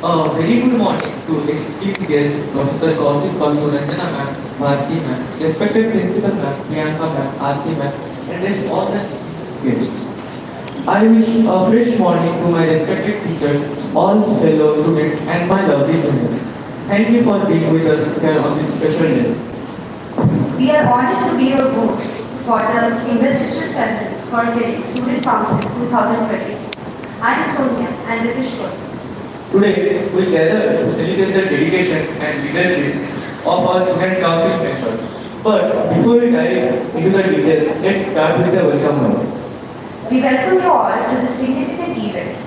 Very good morning to esteemed guests, Professor Kaushik Basu, Ranjana ma'am, Bharti ma'am, respected principal ma'am, Priyanka ma'am, Aarti ma'am, and rest all the guests. I wish a fresh morning to my respected teachers, all fellow students, and my lovely juniors. Thank you for being with us here on this special day. We are honored to be your host for the Investiture Ceremony for Filix Student Council 2020. I am Sonia and this is Shweta. Today, we gather to celebrate the dedication and leadership of our student council members. But before we dive into the details, let's start with the welcome note. We welcome you all to this significant event.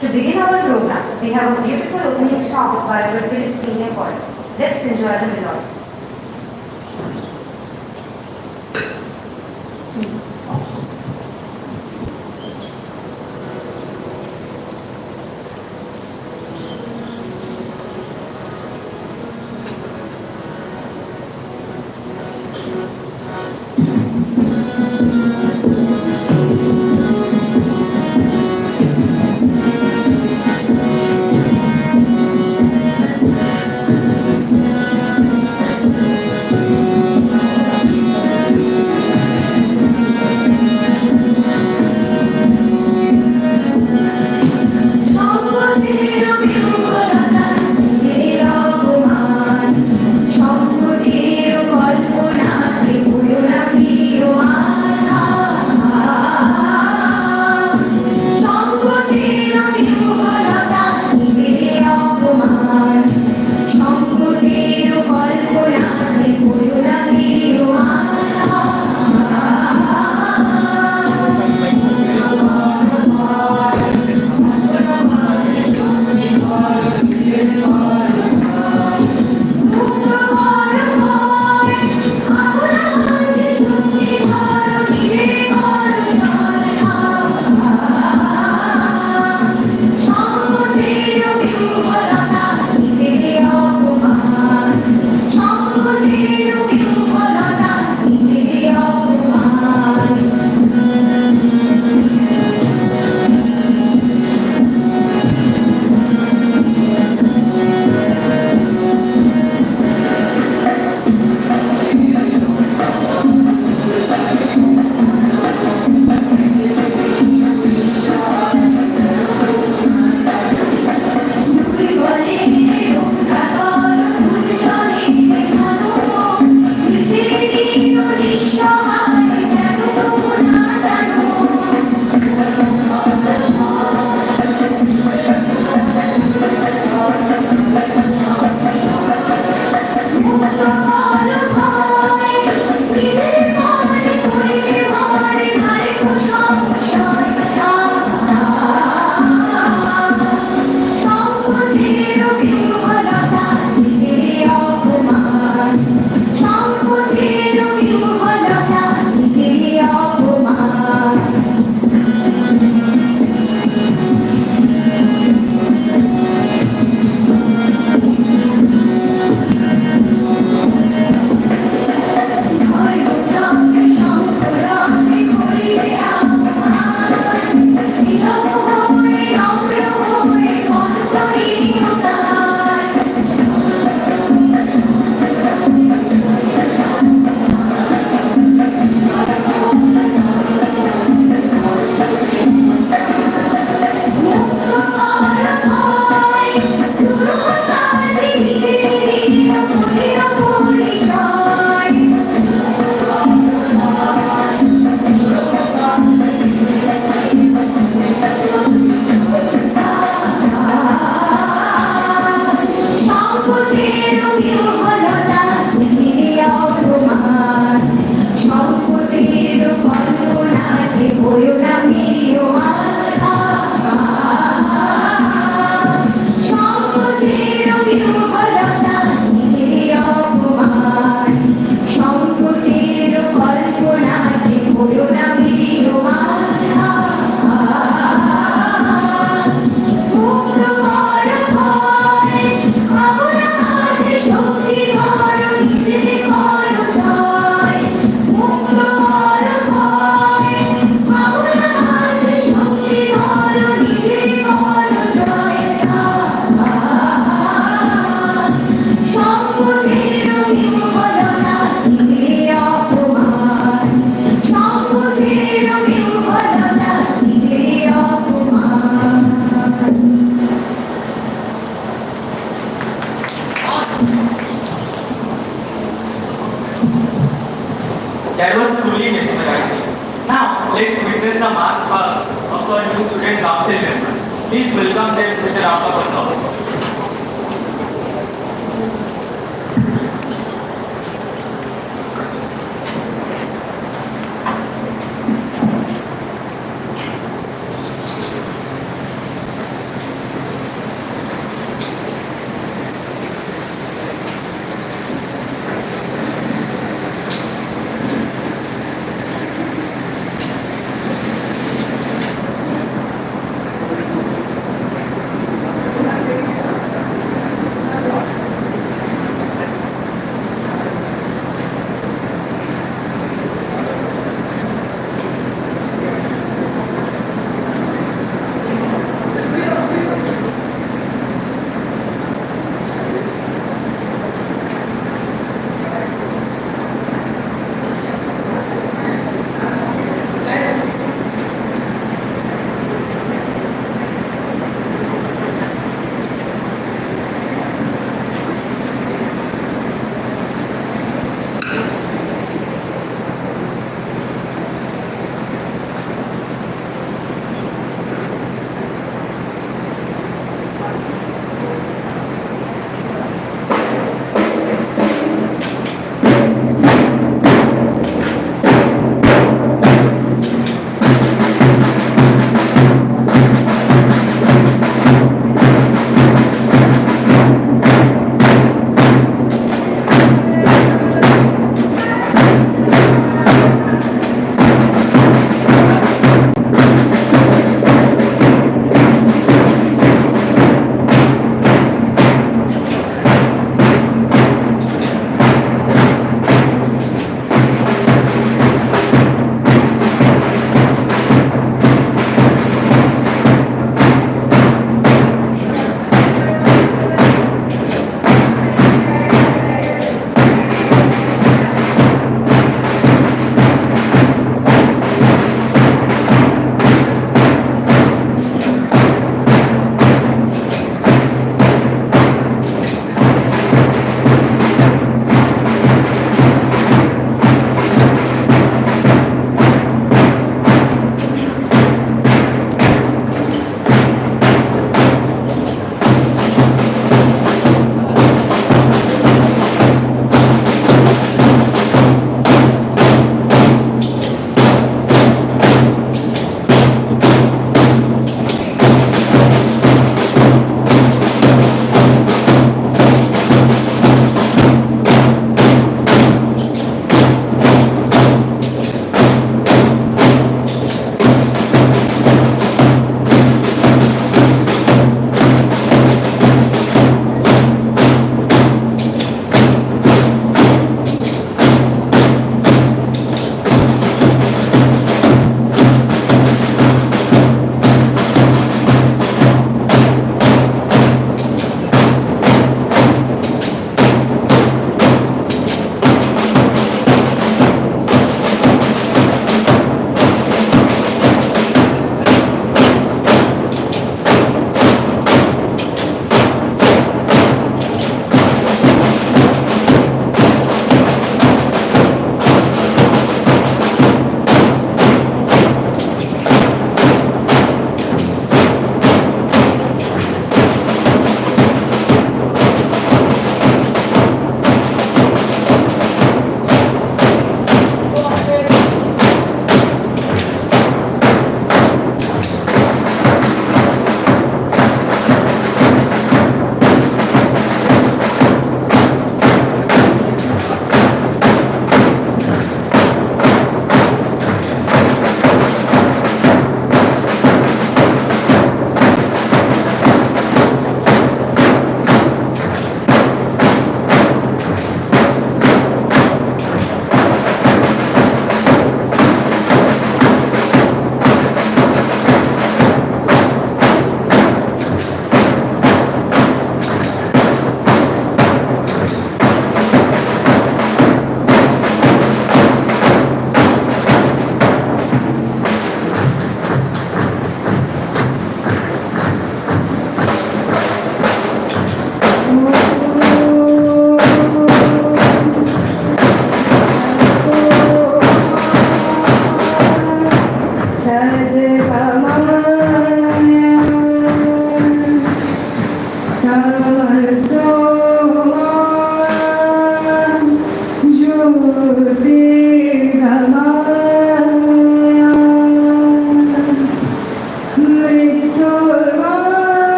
To begin our program, we have a beautiful opening song by our Filix Senior Choir. Let's enjoy the melody. That was truly mesmerizing. Now, let's witness the march past of our new student council members. Please welcome them with a round of applause.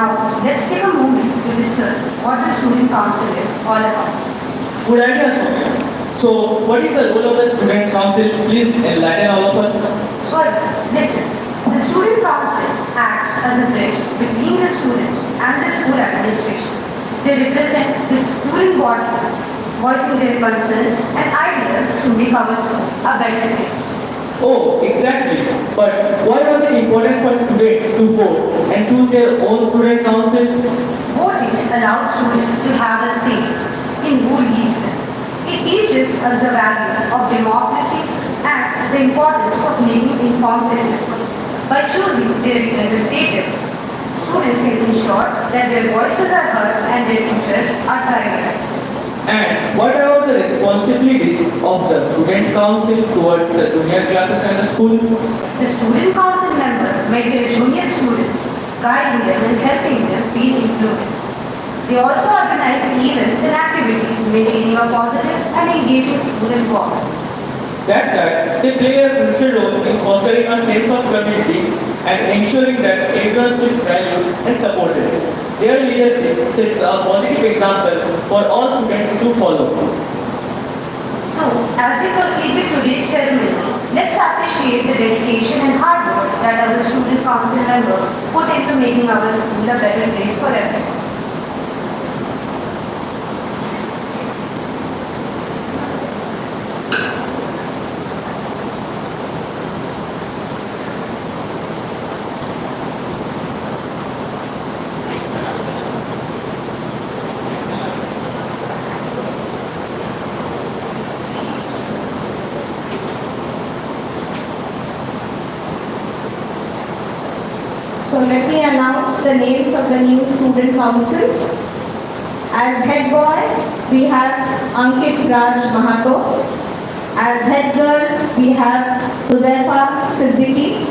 Now, let's take a moment to discuss what the student council is all about. Good idea, Soumya. So, what is the role of the student council? Please enlighten all of us. Sorry, listen. The student council acts as a bridge between the students and the school administration. They represent the student body, voicing their concerns and ideas to make our school a better place. Oh, exactly. But why was it important for students to vote and choose their own student council? Voting allows students to have a say in who leads them. It teaches us the value of democracy and the importance of making informed decisions. By choosing their representatives, students can ensure that their voices are heard and their interests are prioritized. And what about the responsibilities of the student council towards the junior classes and the school? The student council members mentor junior students, guiding them and helping them feel included. They also organize events and activities, maintaining a positive and engaging student bond. That's right. They play a crucial role in fostering a sense of community and ensuring that everyone feels valued and supported. Their leadership sets a positive example for all students to follow. So, as we proceed with today's ceremony, let's appreciate the dedication and hard work that our student council members put into making our school a better place for everyone. So let me announce the names of the new student council. As head boy, we have Ankit Raj Mahato. As head girl, we have Huzefa Siddiqui.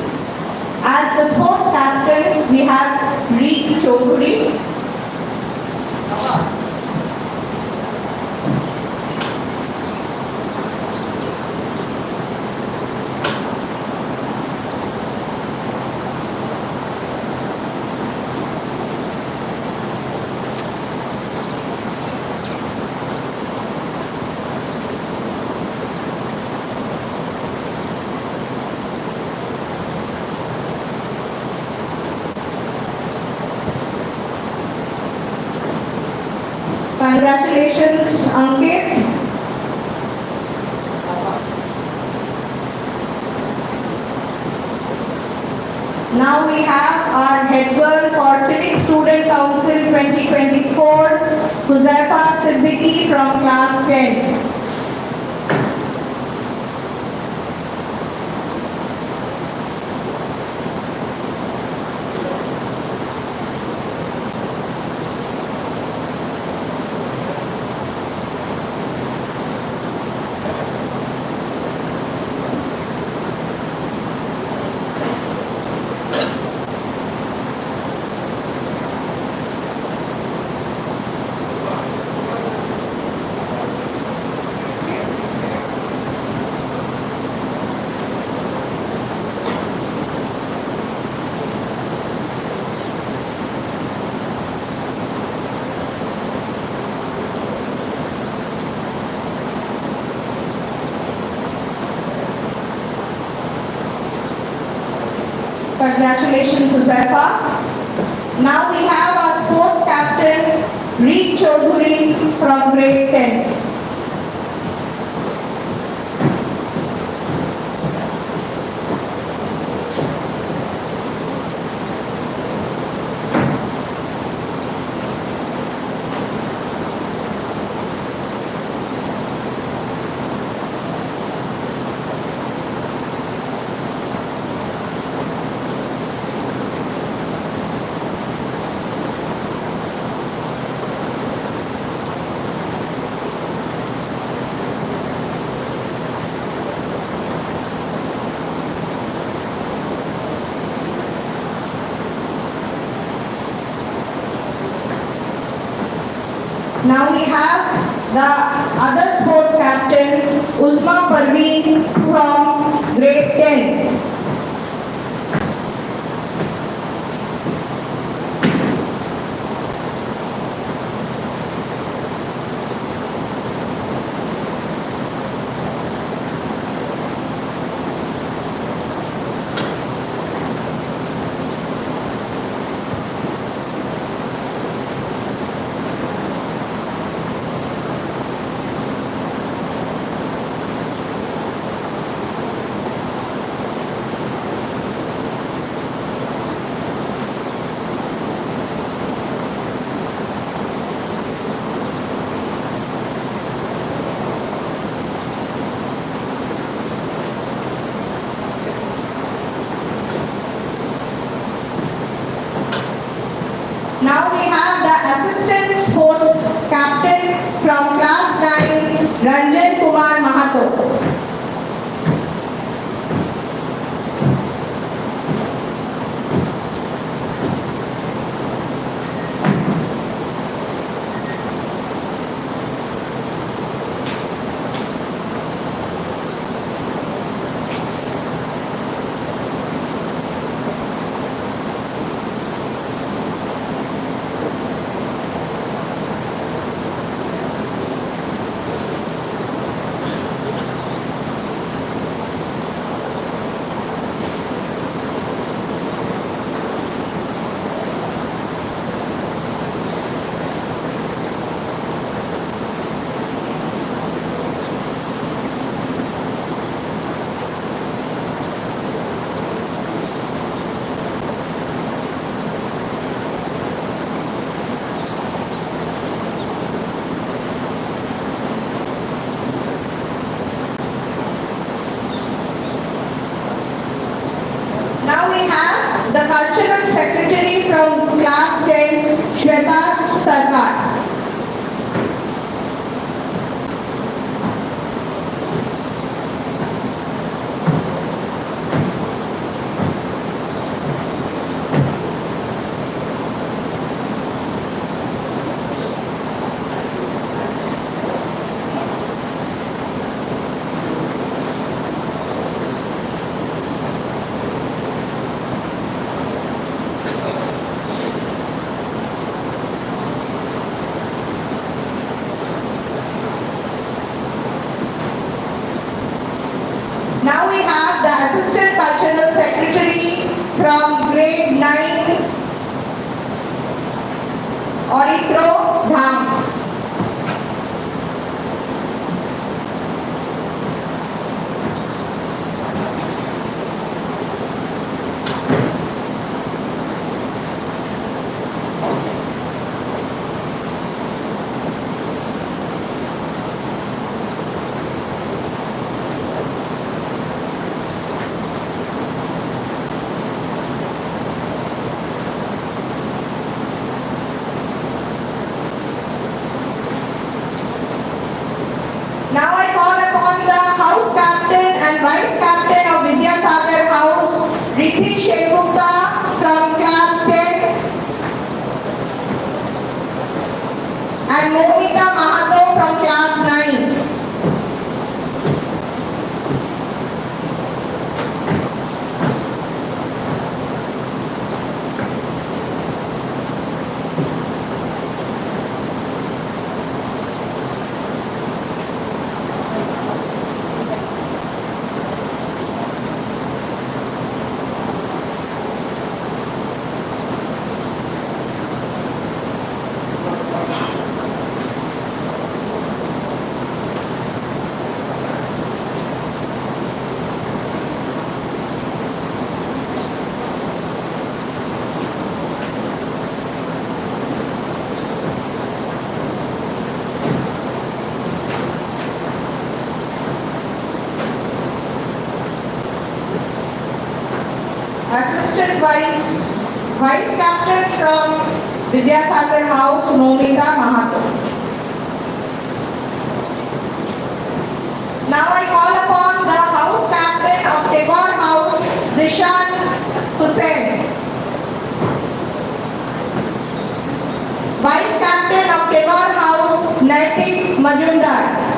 As the sports captain, we have Reek Chaudhuri. Congratulations, Ankit. Now we have our head girl for Filix Student Council 2024, Huzefa Siddiqui from class 10. Congratulations, Huzefa. Now we have our sports captain, Reek Chaudhuri from grade 10. Now we have the other sports captain, Uzma Parveen from grade 10. Now we have the assistant sports captain from class 9, Ranjan Kumar Mahato. The cultural secretary from class 10, Shweta Sarkar. Now we have the Assistant Cultural Secretary from grade 9, Orithro Dham. Now I call upon the House Captain and Vice Captain of Vidyasagar House, Riddhi Shengupta from class 10 and Momita Mahato from class 9. Assistant Vice Captain from Vidyasagar House, Momita Mahato. Now I call upon the House Captain of Tagore House, Zishan Hussain. Vice Captain of Tagore House, Naitik Majumdar.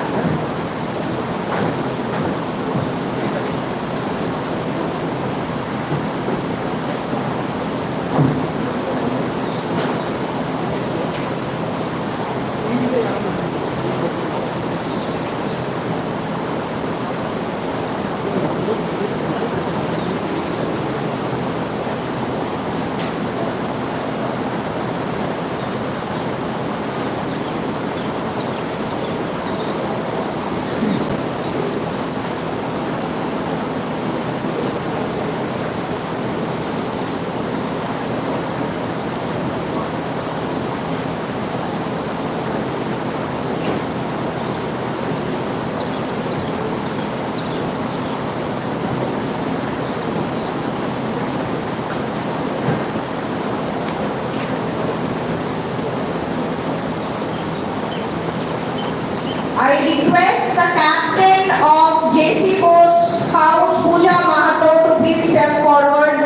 House, Pooja Mahato, to please step forward.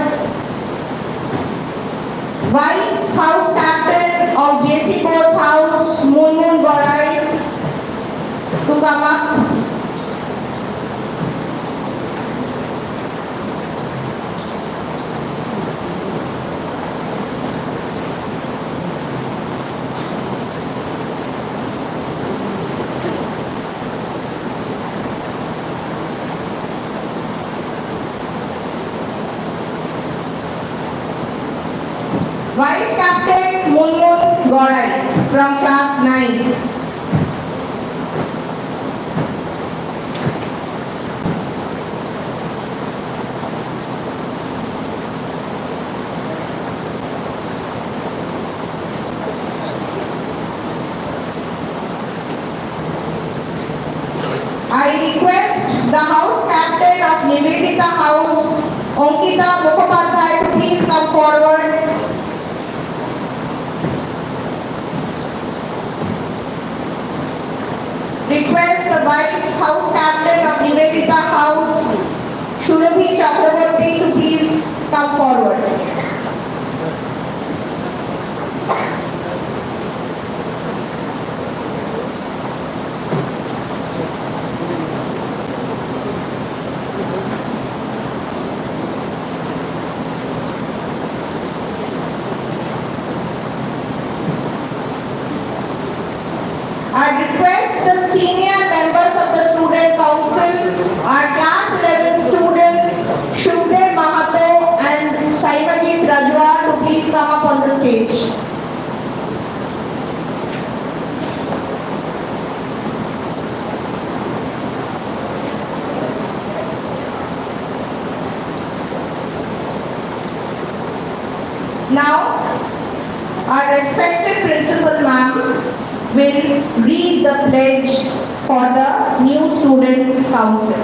Vice House Captain of JC Board's House, Munmun Gorai, to come up. Vice Captain Munmun Gorai from class 9. I request the House Captain of Nivedita House, Ankita Mukhopadhyay, to please come forward. Request the Vice House Captain of Nivedita House, Shurabhi Chakraborty, to please come forward. I request the senior members of the student council, our class 11 students, Shubdev Mahato and Saimajit Rajwa, to please come up on the stage. Now, our respected principal ma'am will read the pledge for the new student council.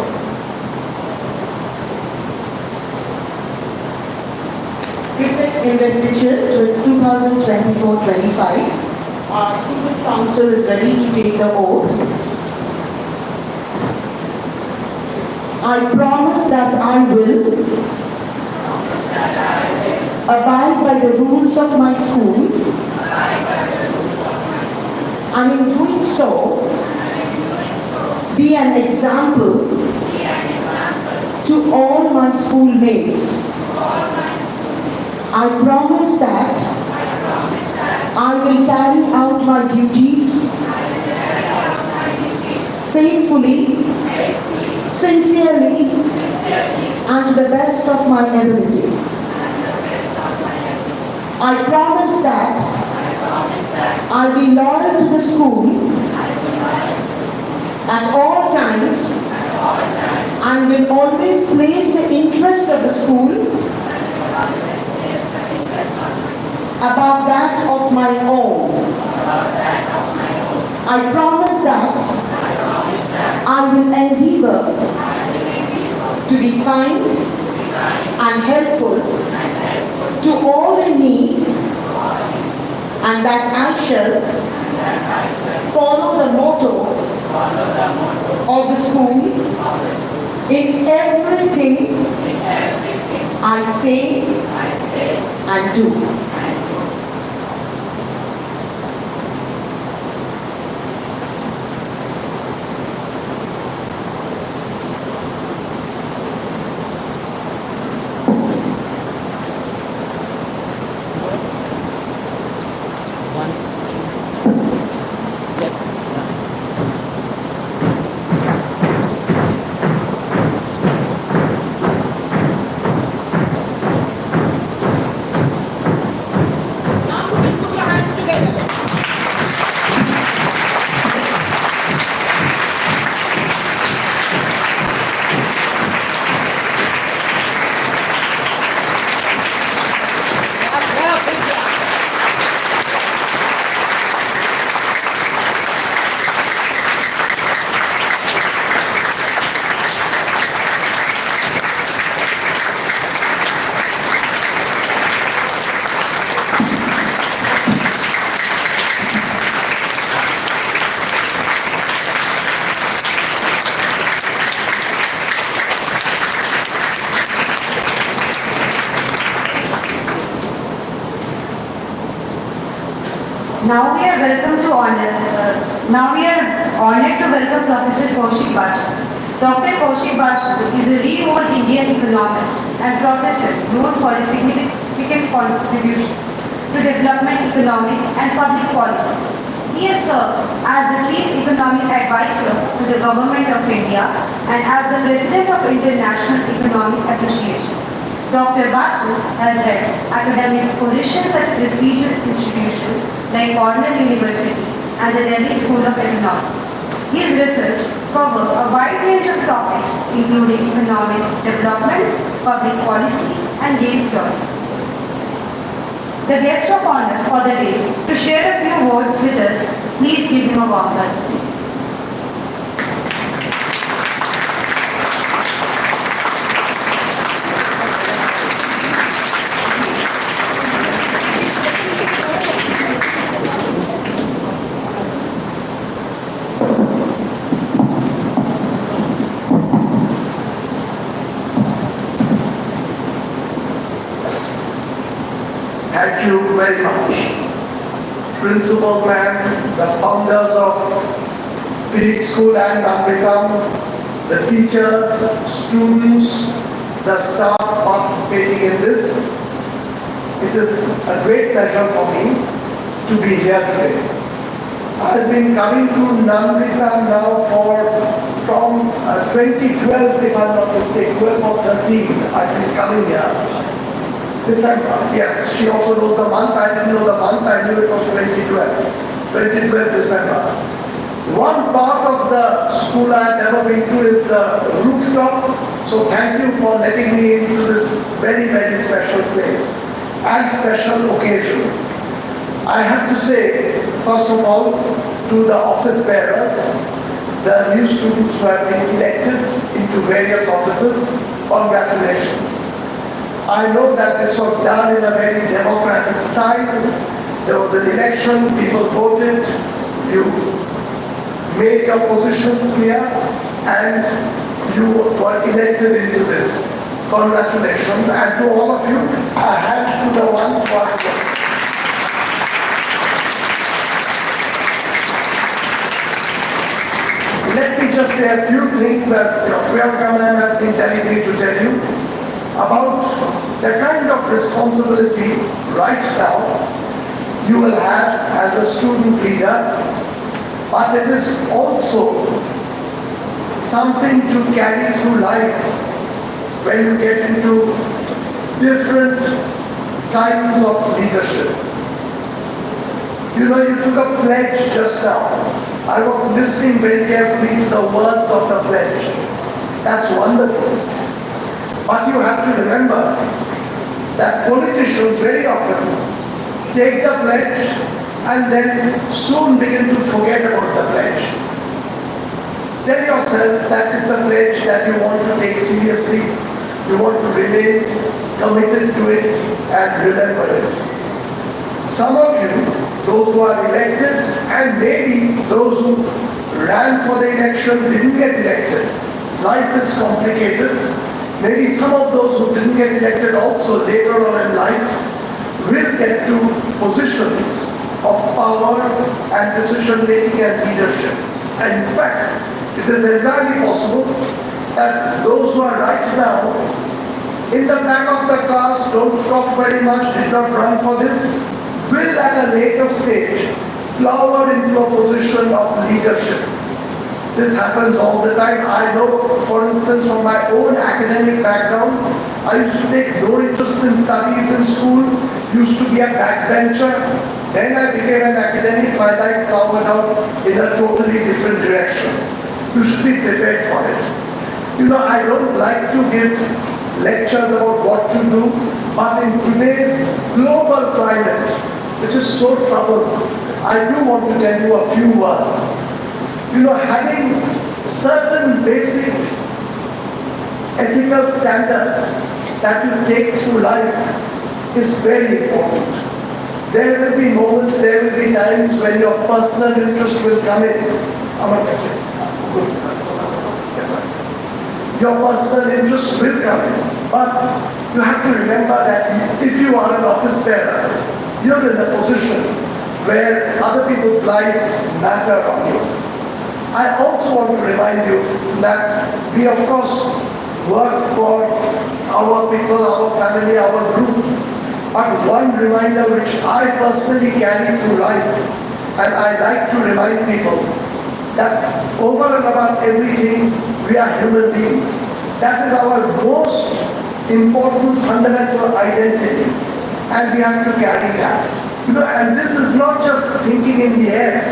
With investiture 2024-25, our student council is ready to take the oath. I promise that I will abide by the rules of my school, and in doing so, be an example to all my schoolmates. I promise that I will carry out my duties faithfully, sincerely, and to the best of my ability. I promise that I'll be loyal to the school at all times and will always place the interest of the school above that of my own. I promise that I will endeavor to be kind and helpful to all in need, and that I shall follow the motto of the school in everything I say and do. Now we are honored to welcome Professor Kaushik Basu. Dr. Kaushik Basu is a renowned Indian economist and professor known for his significant contribution to development, economic and public policy. He has served as the Chief Economic Advisor to the Government of India and as the President of International Economic Association. Dr. Basu has held academic positions at prestigious institutions like Cornell University and the Delhi School of Economics. His research covers a wide range of topics including economic development, public policy and game theory. The guest of honor for the day to share a few words with us, please give him a warm welcome. Thank you very much. Principal ma'am, the founders of Filix School and Nanritam, the teachers, students, the staff participating in this. It is a great pleasure for me to be here today. I've been coming to Nanritam now from 2012, if I'm not mistaken, 12 or 13, I've been coming here. December, yes, she also knows the month, I didn't know the month, I knew it was 2012 December. One part of the school I have never been to is the rooftop, so thank you for letting me into this very, very special place and special occasion. I have to say, first of all, to the office bearers, the new students who have been elected into various offices, congratulations. I know that this was done in a very democratic style. There was an election, people voted, you made your positions clear, and you were elected into this. Congratulations, and to all of you, a hand to the ones who are here. Let me just say a few things as Priyanka ma'am has been telling me to tell you about the kind of responsibility right now you will have as a student leader, but it is also something to carry through life when you get into different kinds of leadership. You know, you took a pledge just now. I was listening very carefully to the words of the pledge. That's wonderful. But you have to remember that politicians very often take the pledge and then soon begin to forget about the pledge. Tell yourself that it's a pledge that you want to take seriously, you want to remain committed to it and remember it. Some of you, those who are elected and maybe those who ran for the election didn't get elected. Life is complicated. Maybe some of those who didn't get elected also later on in life will get to positions of power and decision making and leadership. And in fact, it is entirely possible that those who are right now in the back of the class, don't talk very much, did not run for this, will at a later stage flower into a position of leadership. This happens all the time. I know, for instance, from my own academic background, I used to take no interest in studies in school, used to be a backbencher. Then I became an academic, my life flowered out in a totally different direction. You should be prepared for it. You know, I don't like to give lectures about what to do, but in today's global climate, which is so troubled, I do want to tell you a few words. You know, having certain basic ethical standards that you take through life is very important. There will be moments, there will be times when your personal interest will come in. Your personal interest will come in. But you have to remember that if you are an office bearer, you're in a position where other people's lives matter on you. I also want to remind you that we of course work for our people, our family, our group. But one reminder which I personally carry through life, and I like to remind people that over and above everything, we are human beings. That is our most important fundamental identity, and we have to carry that. And this is not just thinking in the air.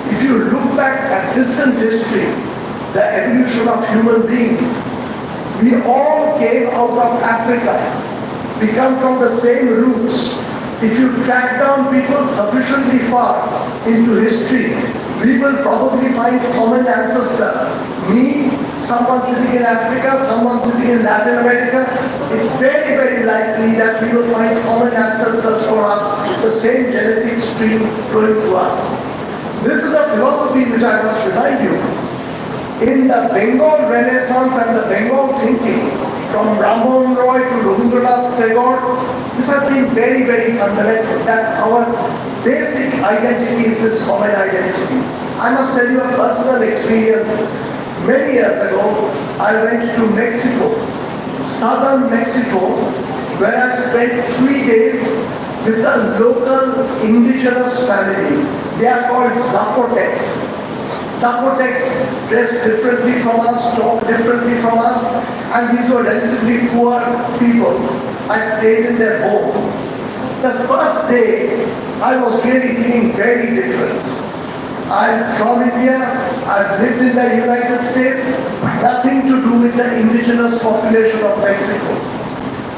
If you look back at distant history, the evolution of human beings, we all came out of Africa. We come from the same roots. If you track down people sufficiently far into history, we will probably find common ancestors. Me, someone sitting in Africa, someone sitting in Latin America. It's very, very likely that we will find common ancestors for us, the same genetic stream flowing to us. This is a philosophy which I must remind you. In the Bengal Renaissance and the Bengal thinking, from Ramon Roy to Rabindranath Tagore, this has been very, very fundamental, that our basic identity is this common identity. I must tell you a personal experience. Many years ago, I went to Mexico, southern Mexico, where I spent 3 days with a local indigenous family. They are called Zapotecs. Zapotecs dress differently from us, talk differently from us, and these were relatively poor people. I stayed in their home. The first day, I was really feeling very different. I'm from India, I've lived in the United States, nothing to do with the indigenous population of Mexico.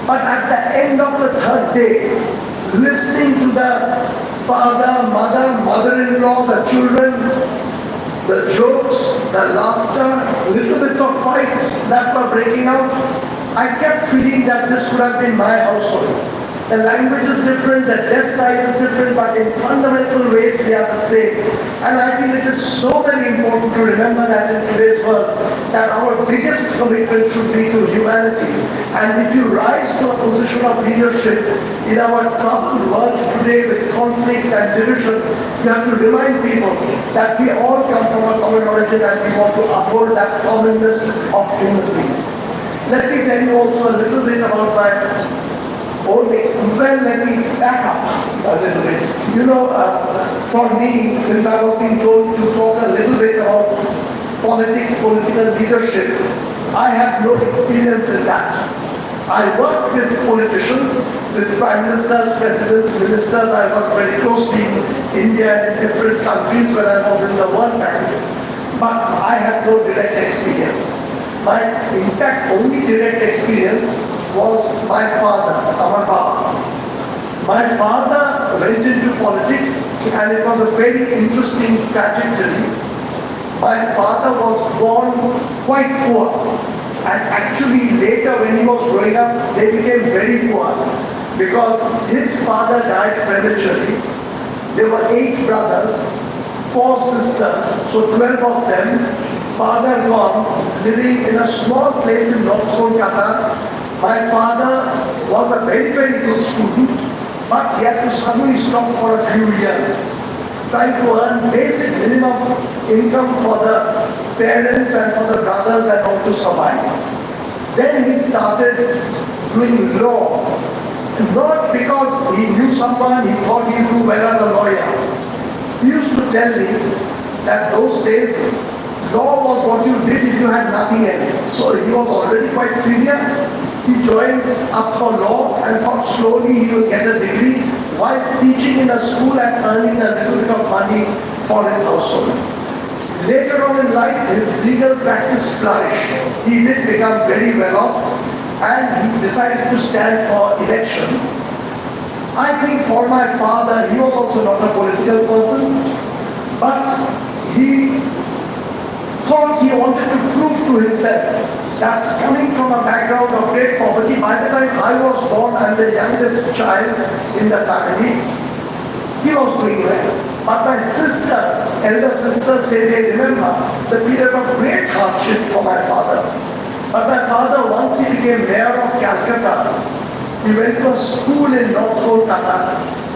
But at the end of the third day, listening to the father, mother, mother-in-law, the children, the jokes, the laughter, little bits of fights that were breaking out, I kept feeling that this could have been my household. The language is different, the dress style is different, but in fundamental ways we are the same. And I feel it is so very important to remember that in today's world, that our biggest commitment should be to humanity. And if you rise to a position of leadership in our troubled world today with conflict and division, you have to remind people that we all come from a common origin and we want to uphold that commonness of human beings. Let me tell you also a little bit about my own experience. Well, let me back up a little bit. For me, since I was being told to talk a little bit about politics, political leadership, I have no experience in that. I worked with politicians, with prime ministers, presidents, ministers. I worked very closely in India and in different countries when I was in the World Bank. But I had no direct experience. My, in fact, only direct experience was my father, our Baba. My father went into politics and it was a very interesting trajectory. My father was born quite poor, and actually later when he was growing up, they became very poor because his father died prematurely. There were 8 brothers, 4 sisters, so 12 of them. Father gone, living in a small place in North Kolkata. My father was a very, very good student, but he had to suddenly stop for a few years, trying to earn basic minimum income for the parents and for the brothers and all to survive. Then he started doing law, not because he knew someone, he thought he would do well as a lawyer. He used to tell me that those days, law was what you did if you had nothing else. So he was already quite senior. He joined up for law and thought slowly he will get a degree while teaching in a school and earning a little bit of money for his household. Later on in life, his legal practice flourished. He did become very well off and he decided to stand for election. I think for my father, he was also not a political person, but he thought he wanted to prove to himself that coming from a background of great poverty, by the time I was born, I'm the youngest child in the family, he was doing well. But my sisters, elder sisters say they remember the period of great hardship for my father. But my father, once he became mayor of Calcutta, he went to a school in North Kolkata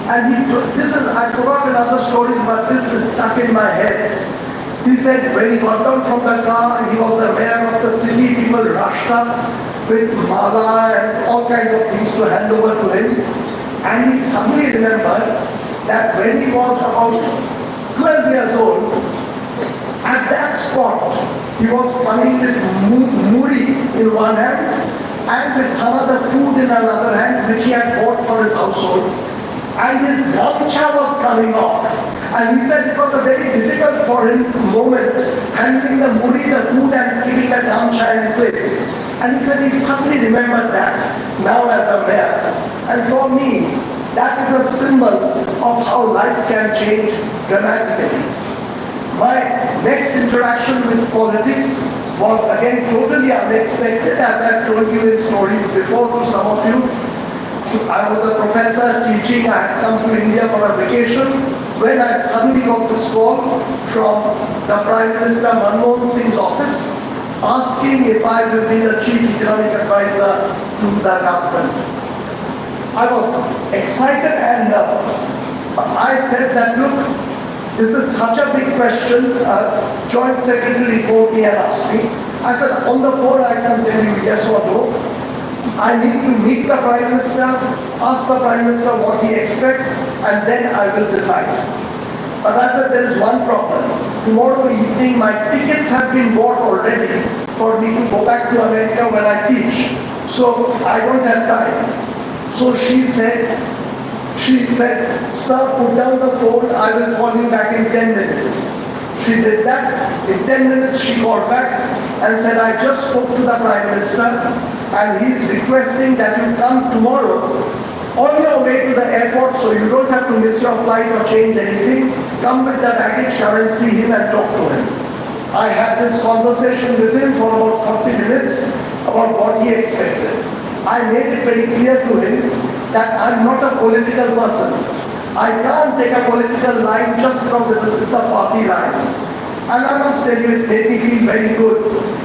And I forgot another story, but this is stuck in my head. He said when he got down from the car, he was the mayor of the city, people rushed up with mala and all kinds of things to hand over to him. And he suddenly remembered that when he was about 12 years old, at that spot, he was coming with muri in one hand and with some other food in another hand, which he had bought for his household. And his gamcha was coming off. And he said it was a very difficult for him moment, handling the muri, the food, and keeping the gamcha in place. And he said he suddenly remembered that now as a mayor. And for me, that is a symbol of how life can change dramatically. My next interaction with politics was again totally unexpected, as I've told you in stories before to some of you. I was a professor teaching. I had come to India for a vacation when I suddenly got this call from the Prime Minister Manmohan Singh's office asking if I will be the Chief Economic Advisor to the government. I was excited and nervous. I said that, look, this is such a big question. Joint Secretary phoned me and asked me. I said, on the phone I can tell you yes or no. I need to meet the Prime Minister, ask the Prime Minister what he expects, and then I will decide. But I said there is one problem. Tomorrow evening my tickets have been bought already for me to go back to America when I teach. So I don't have time. So she said, sir, put down the phone, I will call you back in 10 minutes. She did that. In 10 minutes she called back and said, I just spoke to the Prime Minister and he is requesting that you come tomorrow on your way to the airport so you don't have to miss your flight or change anything. Come with the baggage, come and see him and talk to him. I had this conversation with him for about 30 minutes about what he expected. I made it very clear to him that I'm not a political person. I can't take a political line just because it is the party line. And I must tell you, it made me feel very good.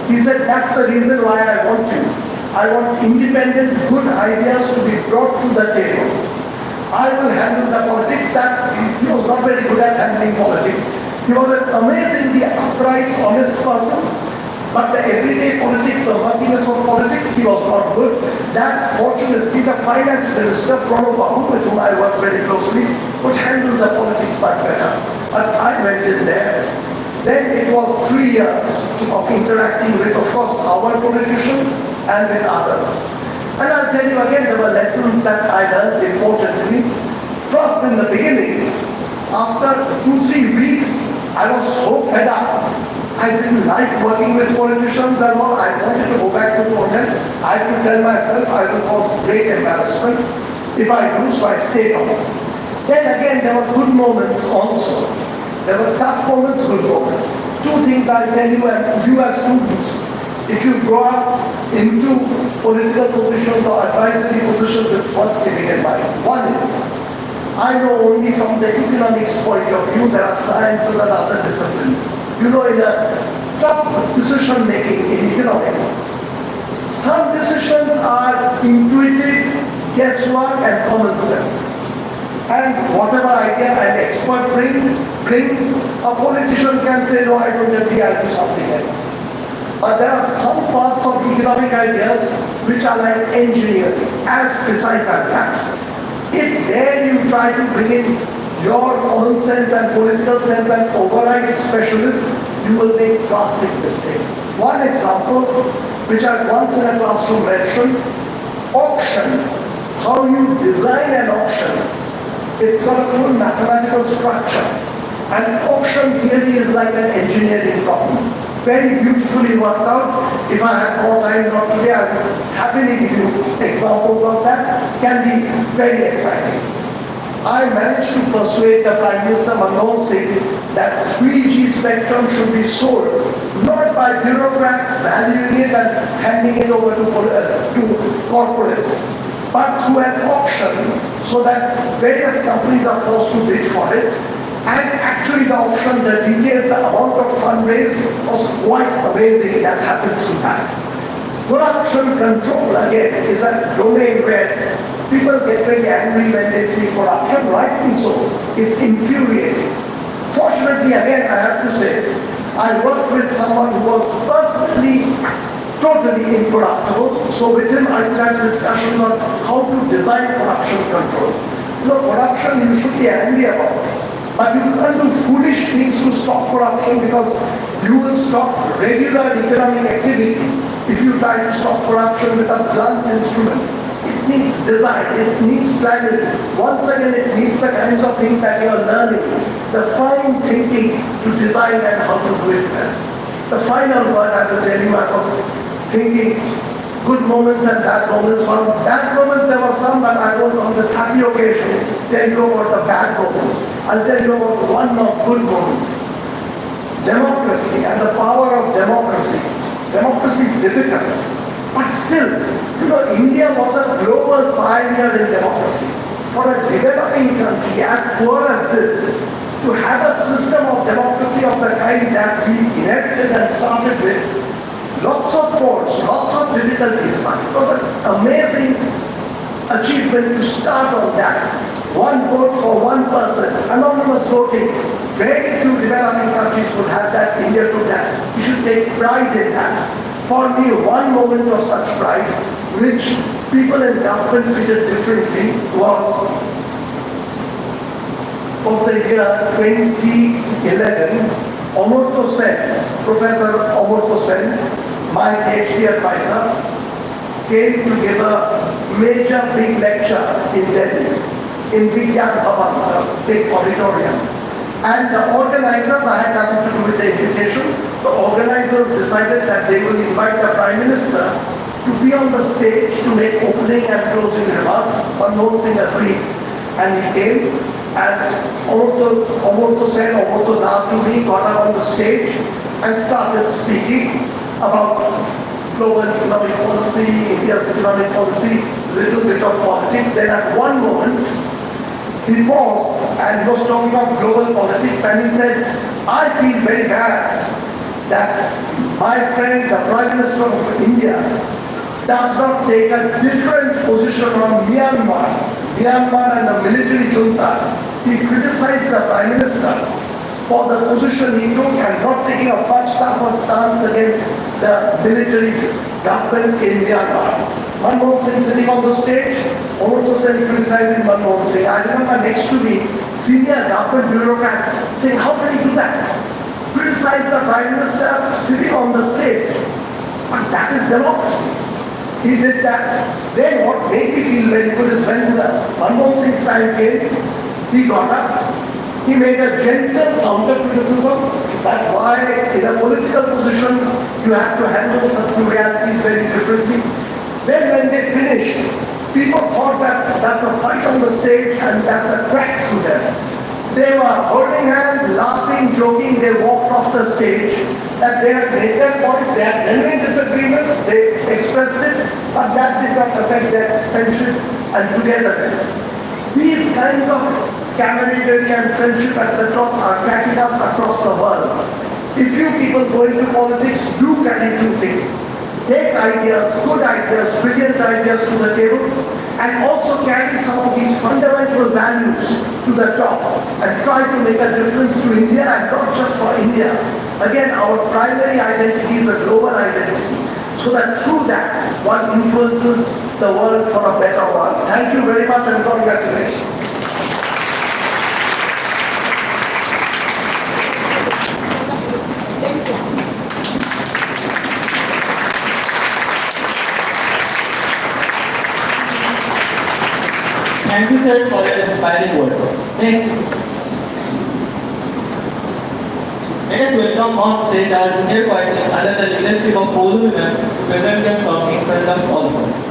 He said, that's the reason why I want you. I want independent, good ideas to be brought to the table. I will handle the politics. That he was not very good at handling politics. He was an amazingly upright, honest person. But the everyday politics, the murkiness of politics, he was not good. That, fortunately, the finance minister, Prof Basu, with whom I worked very closely, could handle the politics much better. But I went in there. Then it was 3 years of interacting with, of course, our politicians and with others. And I'll tell you again, there were lessons that I learned importantly. First, in the beginning, after 2-3 weeks, I was so fed up. I didn't like working with politicians and all. I wanted to go back to Cornell. I could tell myself I will cause great embarrassment if I do, so I stayed on. Then again, there were good moments also. There were tough moments, good moments. 2 things I'll tell you, and you as students, if you grow up into political positions or advisory positions, it's worth keeping in mind. One is, I know only from the economics point of view, there are sciences and other disciplines. You know, in a top decision making in economics, some decisions are intuitive, guesswork and common sense. And whatever idea an expert brings, a politician can say, no, I don't agree, I'll do something else. But there are some parts of economic ideas which are like engineering, as precise as that. If there you try to bring in your common sense and political sense and override specialists, you will make drastic mistakes. One example, which I once in a classroom mentioned, auction. How you design an auction. It's got a full mathematical structure. And auction theory is like an engineering problem. Very beautifully worked out. If I had more time, not today, I would happily give you examples of that. Can be very exciting. I managed to persuade the Prime Minister Manmohan Singh that 3G spectrum should be sold, not by bureaucrats valuing it and handing it over to corporates, but through an auction, so that various companies are forced to bid for it. And actually the auction, the details, the amount of fundraise was quite amazing that happened through that. Corruption control, again, is a domain where People get very angry when they see corruption, rightly so. It's infuriating. Fortunately, again, I have to say, I worked with someone who was personally totally incorruptible. So with him, I could have discussions on how to design corruption control. You know, corruption you should be angry about. But you can't do foolish things to stop corruption, because you will stop regular economic activity if you try to stop corruption with a blunt instrument. It needs design, it needs planning. Once again, it needs the kinds of things that you are learning, the fine thinking to design and how to do it well. The final word I will tell you, I was thinking good moments and bad moments. From bad moments there were some, but I won't on this happy occasion tell you about the bad moments. I'll tell you about one of good moments. Democracy and the power of democracy. Democracy is difficult, but still, you know, India was a global pioneer in democracy. For a developing country as poor as this, to have a system of democracy of the kind that we inherited and started with, lots of faults, lots of difficulties, but it was an amazing achievement to start on that. One vote for one person, anonymous voting. Very few developing countries would have that. India took that. We should take pride in that. For me, one moment of such pride, which people in government treated differently, was the year 2011. Omurto Sen, Professor Omurto Sen, my PhD advisor, came to give a major big lecture in Delhi, in Vigyan Bhavan, a big auditorium. And the organizers, I had nothing to do with the invitation, the organizers decided that they will invite the Prime Minister to be on the stage to make opening and closing remarks. Manmohan Singh agreed, and he came, and Omurto Sen, Omurto Das to me, got up on the stage and started speaking about global economic policy, India's economic policy, little bit of politics. Then at one moment, he paused and he was talking about global politics, and he said, I feel very bad that my friend, the Prime Minister of India, does not take a different position on Myanmar and the military junta. He criticized the Prime Minister for the position he took and not taking a much tougher stance against the military government in Myanmar. Manmohan Singh sitting on the stage, Omurto Sen criticizing Manmohan Singh. I remember next to me, senior government bureaucrats saying, how can he do that? Criticize the Prime Minister sitting on the stage. But that is democracy. He did that. Then what made me feel very good is when the Manmohan Singh's time came, he got up, he made a gentle counter-criticism that why in a political position you have to handle certain realities very differently. Then when they finished, people thought that that's a fight on the stage and that's a crack to them. They were holding hands, laughing, joking, they walked off the stage, that they had made their points, they had genuine disagreements, they expressed it, but that did not affect their friendship and togetherness. These kinds of camaraderie and friendship at the top are cracking up across the world. If you people go into politics, do carry two things. Take ideas, good ideas, brilliant ideas to the table, and also carry some of these fundamental values to the top and try to make a difference to India and not just for India. Again, our primary identity is a global identity, so that through that one influences the world for a better world. Thank you very much and congratulations. Thank you, sir, for your inspiring words. Next, let us welcome on stage our junior choir team under the leadership of Polu women to present their song in front of all of us.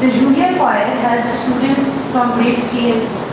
The junior choir has students from grade 3 and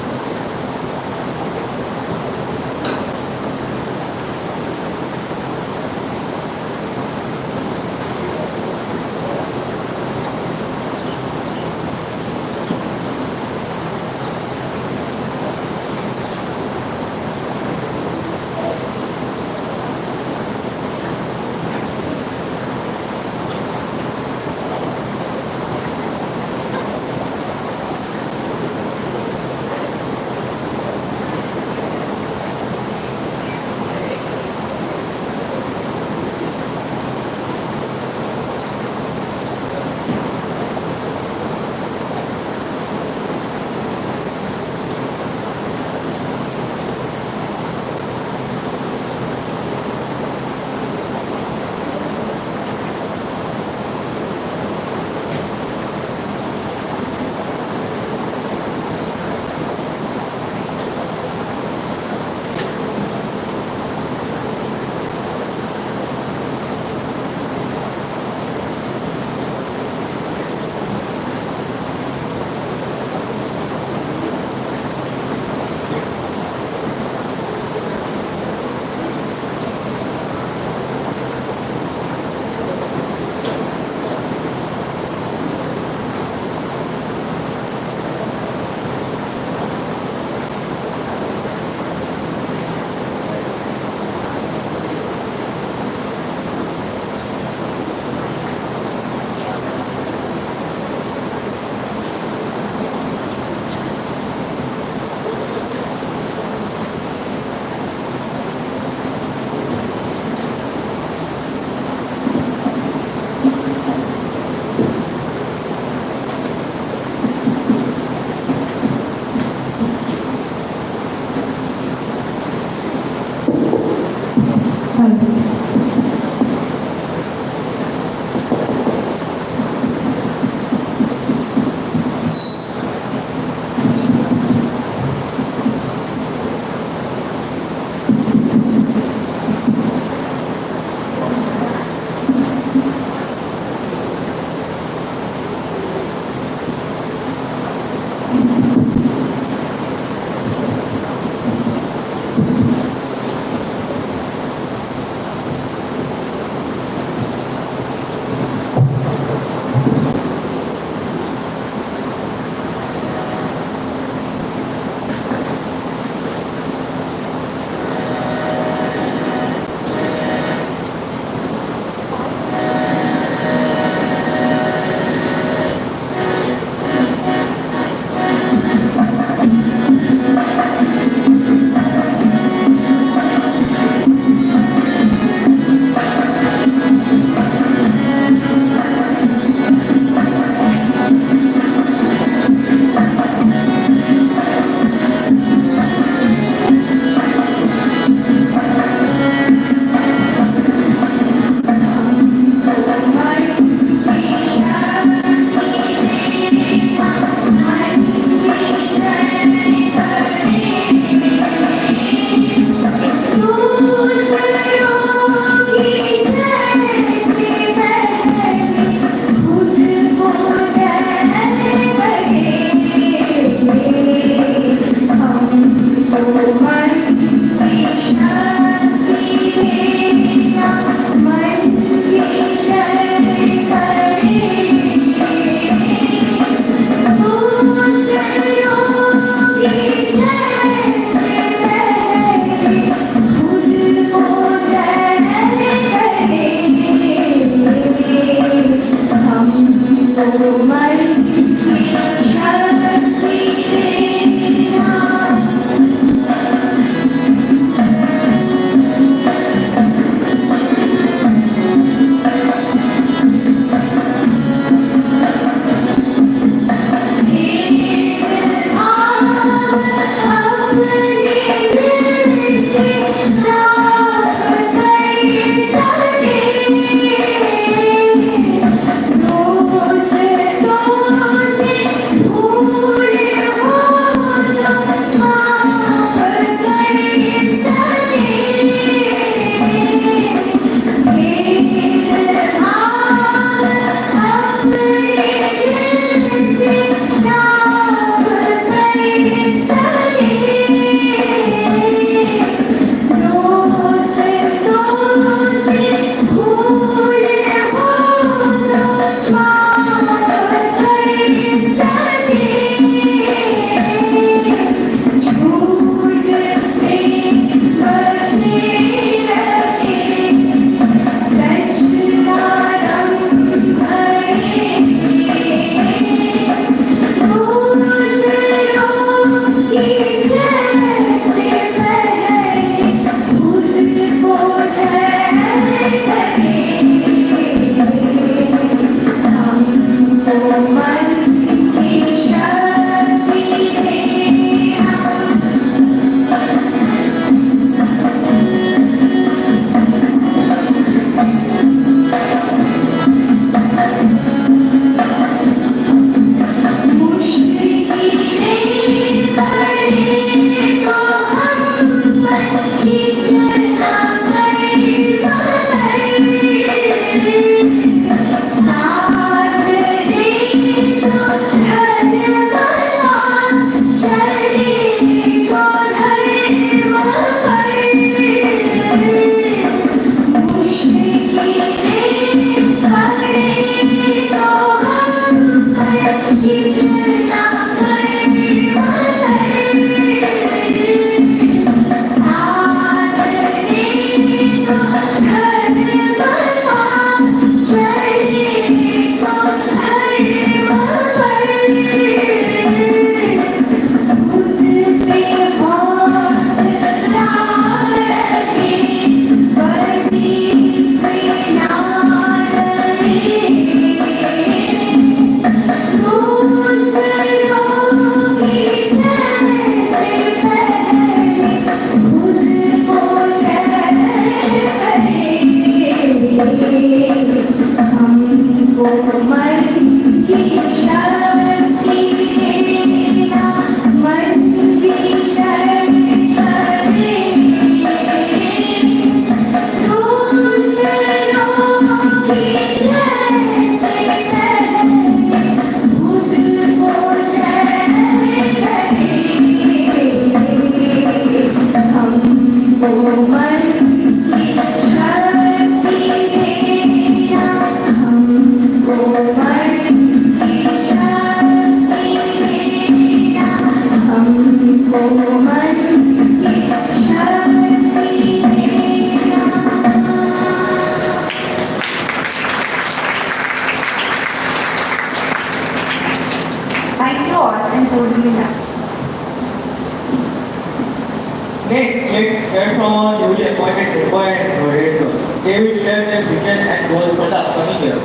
let's hear from our newly appointed head boy and head girl. They will share their vision and goals for the upcoming year.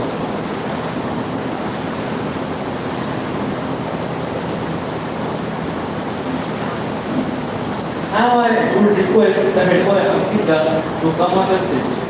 Now I would request the head boy Ankita to come on the stage.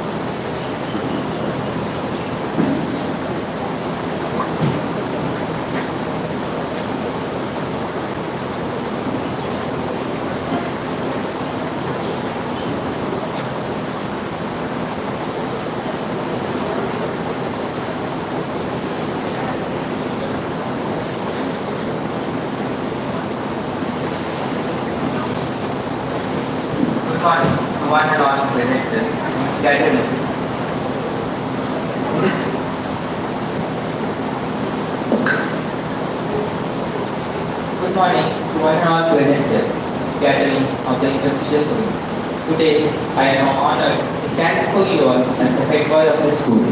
Good morning to one and all present here. Gradually. Good morning to one and all present here. Gathering of the Investiture School. Today, I am honored to stand before you all as the head boy of the school.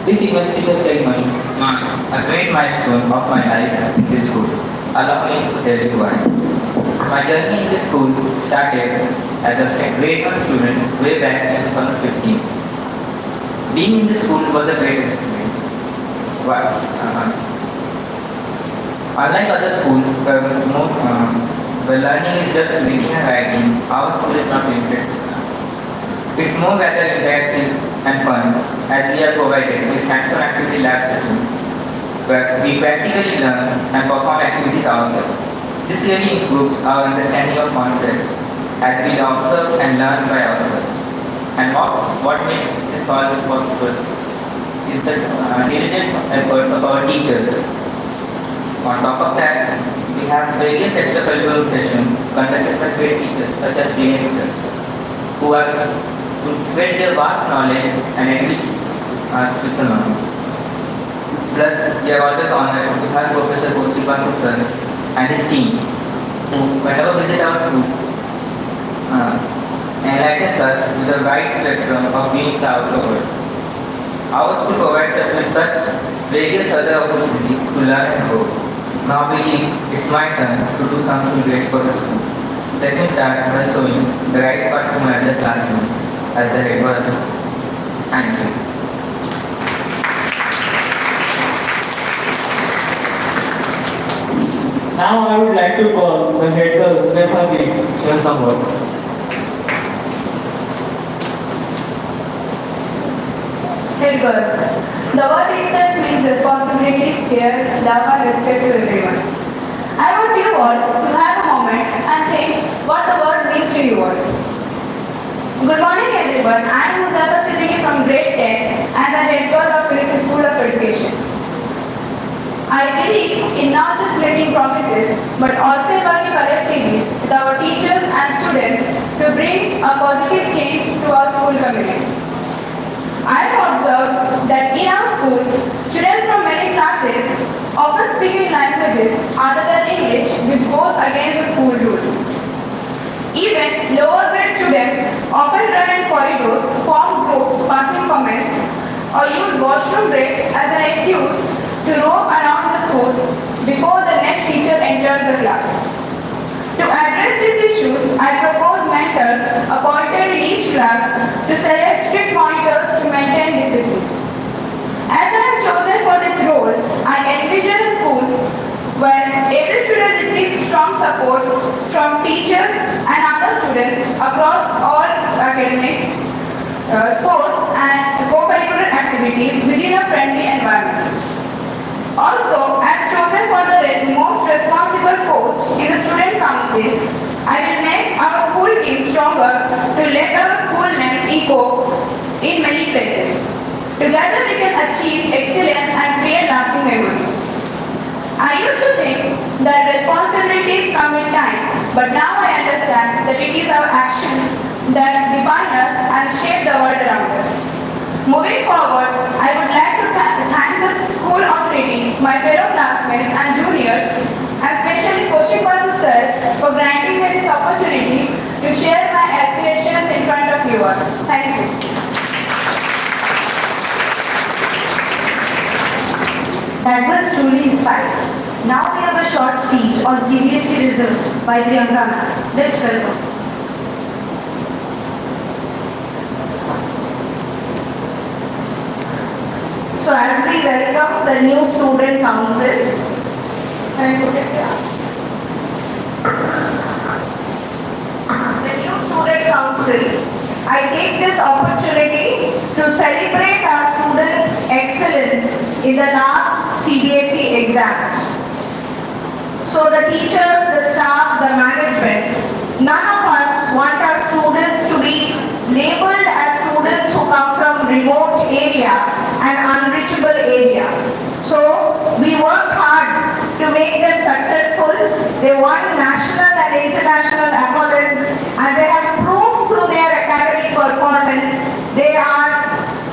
This Investiture ceremony marks a great milestone of my life in this school. Allow me to tell you why. My journey in this school started as a grade 1 student way back in 2015. Being in this school was a great experience. Why? Unlike other schools where learning is just reading and writing, our school is not limited. It's more rather interactive and fun as we are provided with hands-on activity lab sessions where we practically learn and perform activities ourselves. This really improves our understanding of concepts as we observe and learn by ourselves. And what makes this all possible is the diligent efforts of our teachers. On top of that, we have various extracurricular sessions conducted by great teachers such as Filix, who spread their vast knowledge and enrich us with the learning. Plus, we are always honored to have Professor Kaushik Basu sir and his team, who whenever visit our school, enlightens us with a wide spectrum of being the outer world. Our school provides us with such various other opportunities to learn and grow. Now I believe it's my turn to do something great for the school. Let me start by showing the right part to my other classmates as the head boy of the school. Thank you. Now I would like to call the head girl Nanritam to share some words. Head girl. The word itself means responsibility, care, love and respect to everyone. I want you all to have a moment and think what the word means to you all. Good morning everyone. I am Muzaffar Siddiqui from grade 10 and the head girl of Filix School of Education. I believe in not just making promises but also working collectively with our teachers and students to bring a positive change to our school community. I have observed that in our school, students from many classes often speak in languages other than English which goes against the school rules. Even lower grade students often run in corridors, form groups, passing comments, or use washroom breaks as an excuse to roam around the school before the next teacher enters the class. To address these issues, I propose mentors appointed in each class to select strict monitors to maintain discipline. As I am chosen for this role, I envision a school where every student receives strong support from teachers and other students across all academics, sports and co-curricular activities within a friendly environment. Also, as chosen for the most responsible post in the student council, I will make our school team stronger to let our school name echo in many places. Together we can achieve excellence and create lasting memories. I used to think that responsibilities come with time, but now I understand that it is our actions that define us and shape the world around us. Moving forward, I would like to thank the school authority, my fellow classmates and juniors, and especially Kaushik Basu sir for granting me this opportunity to share my aspirations in front of you all. Thank you. That was truly inspiring. Now we have a short speech on CBSE results by Priyanka ma'am. Let's welcome. So as we welcome the new student council, can I put it here? The new student council, I take this opportunity to celebrate our students' excellence in the last CBSE exams. So the teachers, the staff, the management, none of us want our students to be labeled as students who come from remote area and unreachable area. So we worked hard to make them successful. They won national and international accolades, and they have proved through their academic performance they are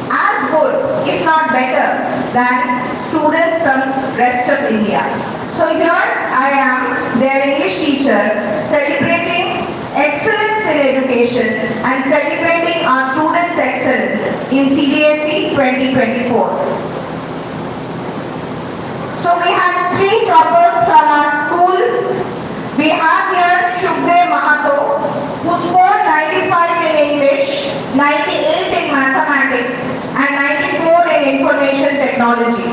as good, if not better, than students from rest of India. So here I am, their English teacher, celebrating excellence in education and celebrating our students' excellence in CBSE 2024. So we had 3 toppers from our school. We have here Shukdev Mahato, who scored 95 in English, 98 in mathematics, and 94 in information technology.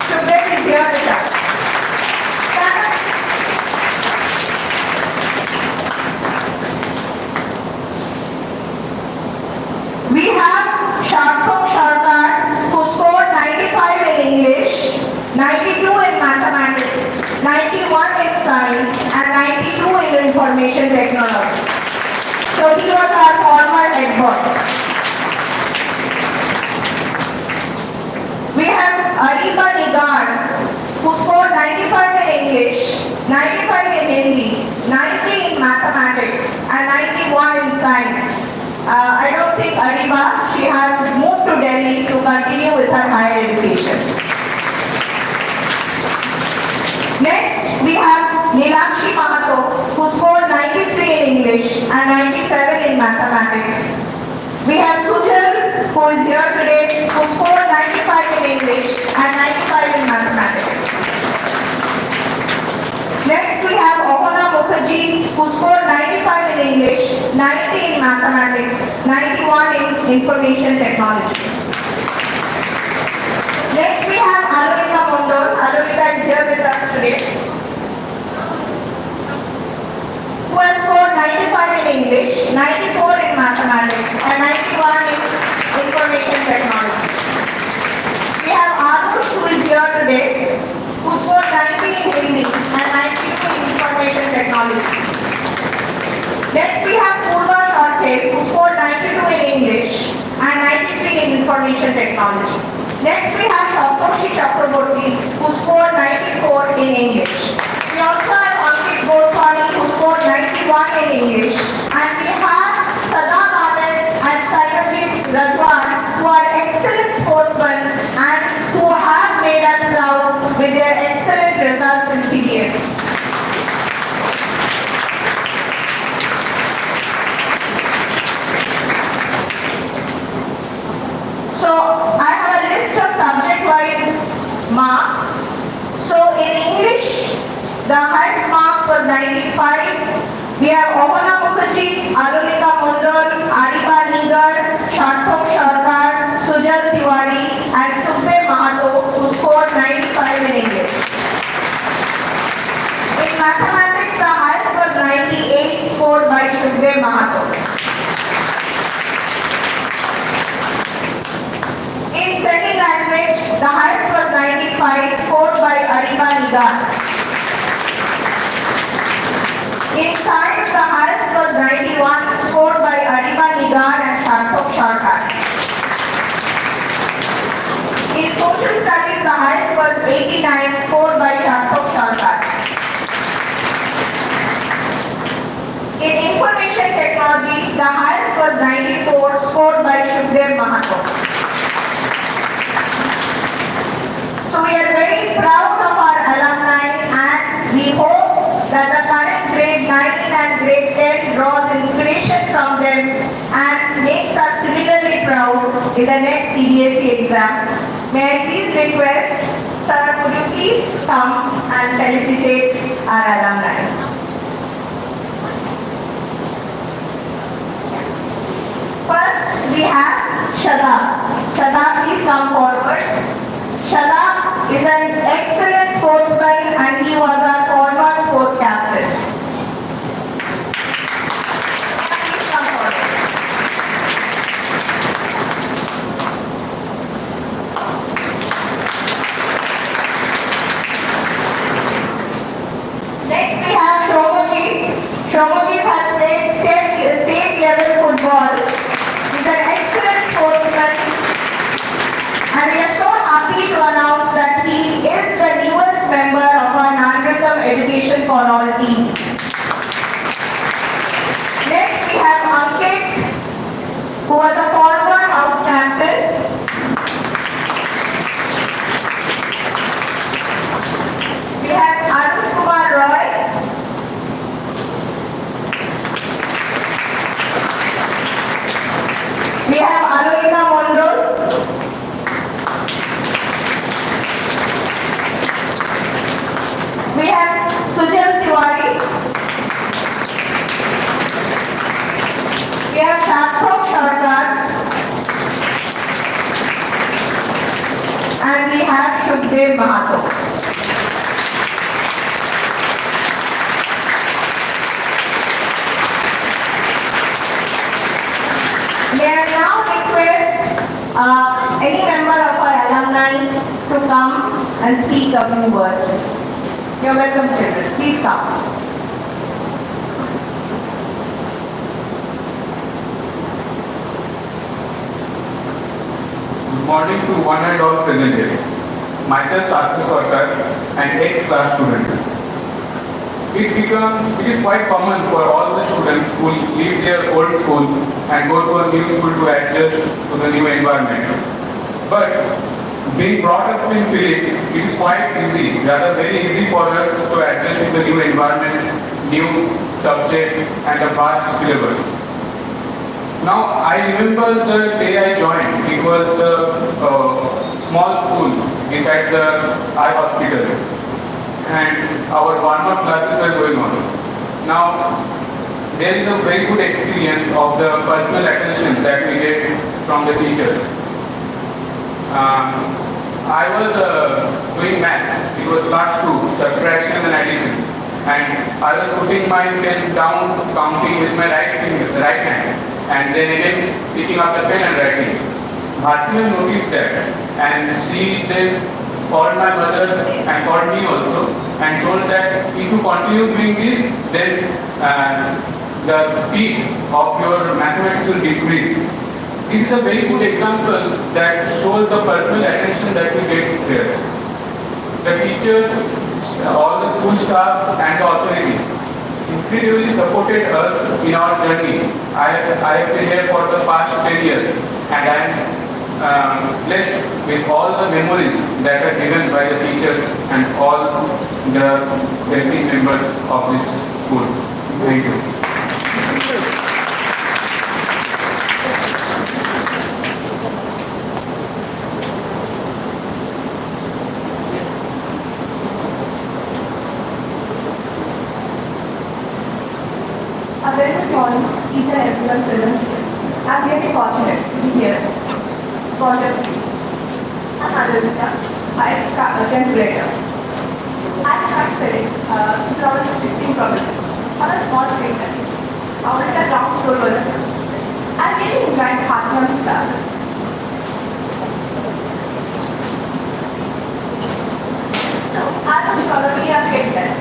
Shukdev is here with us. We have Sharthok Sharkar, who scored 95 in English, 92 in mathematics, 91 in science, and 92 in information technology. So he was our former head boy. We have Ariba Nigar, who scored 95 in English, 95 in Hindi, 90 in mathematics, and 91 in science. I don't think Ariba, she has moved to Delhi to continue with her higher education. Next, we have Nilakshi Mahato, who scored 93 in English and 97 in mathematics. We have Sujal, who is here today, who scored 95 in English and 95 in mathematics. Next, we have Ohana Mukherjee, who scored 95 in English, 90 in mathematics, 91 in information technology. Next, we have Alumni. Alumni is here with us today, who has scored 95 in English, 94 in mathematics, and 91 in information technology. We have Anush, who is here today, who scored 90 in Hindi and 92 in information technology. Next, we have Purva Shorte, who scored 92 in English and 93 in information technology. Next, we have Satoshi Chakraborty, who scored 94 in English. We also have Ankit Goswami, who scored 91 in English. And we have Sadam Ahmed and Satyajit Rajwan, who are excellent sportsmen and who have made us proud with their excellent results in CBSE. So I have a list of subject-wise marks. So in English, the highest marks was 95. We have Ohana Mukherjee, Arunika Mundal, Ariba Nigar, Sharthok Sharkar, Sujal Tiwari, and Sukhdev Mahato, who scored 95 in English. In mathematics, the highest was 98, scored by Sukhdev Mahato. In second language, the highest was 95, scored by Ariba Nigar. In science, the highest was 91, scored by Ariba Nigar and Sharthok Sharkar. In social studies, the highest was 89, scored by Sharthok Sharkar. In information technology, the highest was 94, scored by Shukdev Mahato. So we are very proud of our alumni, and we hope that the current grade 9 and grade 10 draws inspiration from them and makes us similarly proud in the next CBSE exam. May I please request, sir, would you please come and felicitate our alumni? First, we have Shada. Shada, please come forward. happy to announce that he is the newest member of our Nanritam Education for All team. Next we have Ankit, who was a former house captain. We have Anush Kumar Roy. We have Alumni Mondol. We have Sujal Tiwari. We have Sharthok Sharkar. And we have Shukdev Mahato. May I now request any member of our alumni to come and speak a few words. You're welcome, children. Please come. Good morning to one and all present here. Myself, Sharthok Sharkar, an ex-class student. It is quite common for all the students who leave their old school and go to a new school to adjust to the new environment. But being brought up in Filix, it is quite easy, rather very easy for us to adjust to the new environment, new subjects and a vast syllabus. Now, I remember the day I joined. It was the small school beside the eye hospital, and our warm-up classes were going on. Now, there is a very good experience of the personal attention that we get from the teachers. I was doing maths. It was class 2, subtraction and additions, and I was putting my pen down, counting with my right hand, and then again picking up the pen and writing. Bharti noticed that, and she then called my mother and called me also, and told that if you continue doing this, then the speed of your mathematics will decrease. This is a very good example that shows the personal attention that we get there. The teachers, all the school staff and the authority incredibly supported us in our journey. I have been here for the past 10 years, and I am blessed with all the memories that are given by the teachers and all the helping members of this school. Thank you. A very good morning, each and everyone present here. I am very fortunate to be here. Wonderful. I am Nanritam. I am a 10th grader. I joined Filix 2016 probably on a small scale. I was at the ground floor level. I really enjoyed Fatman's classes. So I was probably a kid then.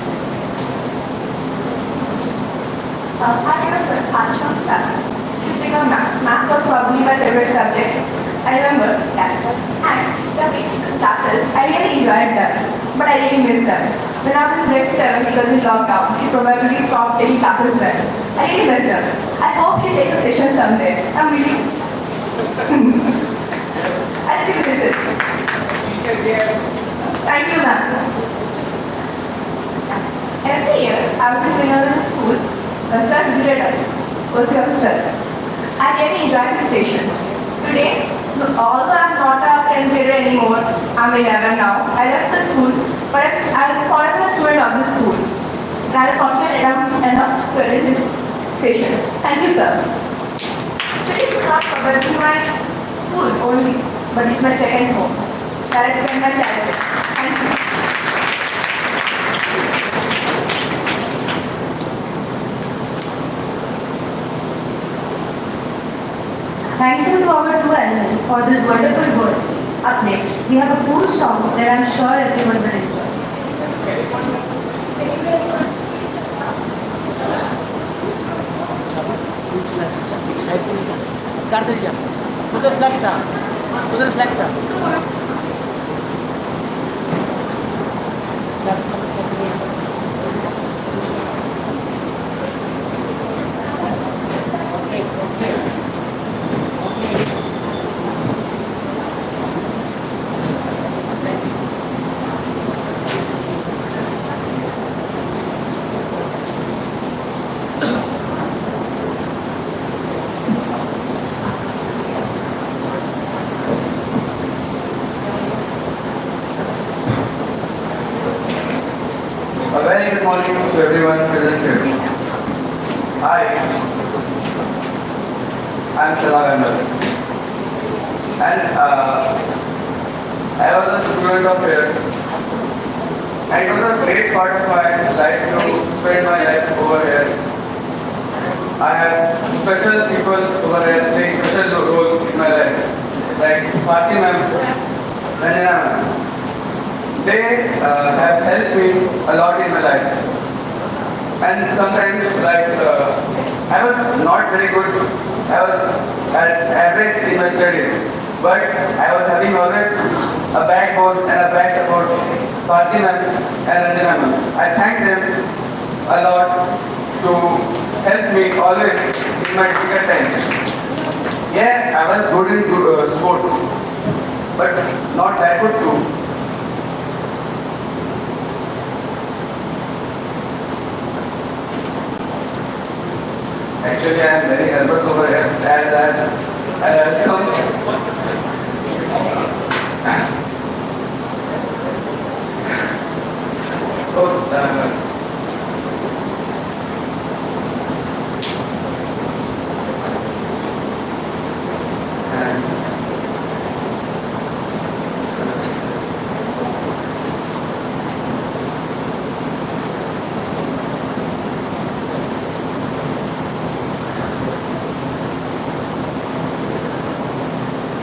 I remember Fatman's classes. Teaching of maths. Maths was probably my favorite subject. I remember that. And the basic classes, I really enjoyed them, but I really missed them. When I was in grade 7, because in lockdown, she probably stopped taking classes then. I really missed them. I hope she takes a session someday. I'm really... I still miss it. She said yes. Thank you, ma'am. Every year, after we were in school, sir visited us. Was your sir. I really enjoyed the sessions. Today, although I'm not a 10th grader anymore, I'm 11 now. I left the school, but I'm forever a student of the school. And I'm fortunate enough to attend these sessions. Thank you, sir. This is not probably my school only, but it's my second home. That I spend my childhood. Thank you. Thank you to our two alumni for these wonderful words. Up next, we have a cool song that I'm sure everyone will enjoy. उधर flag था A very good morning to everyone present here. Hi, I'm Shalavander. And I was a student of here. And it was a great part of my life to spend my life over here. I have special people over here playing special role in my life. Like Party ma'am, Nanritam ma'am. They have helped me a lot in my life. And sometimes, like, I was not very good. I was at average in my studies. But I was having always a backbone and a back support. Party ma'am and Nanritam ma'am. I thank them a lot to help me always in my difficult times. Yeah, I was good in sports, but not that good too. Actually, I am very nervous over here as I welcome.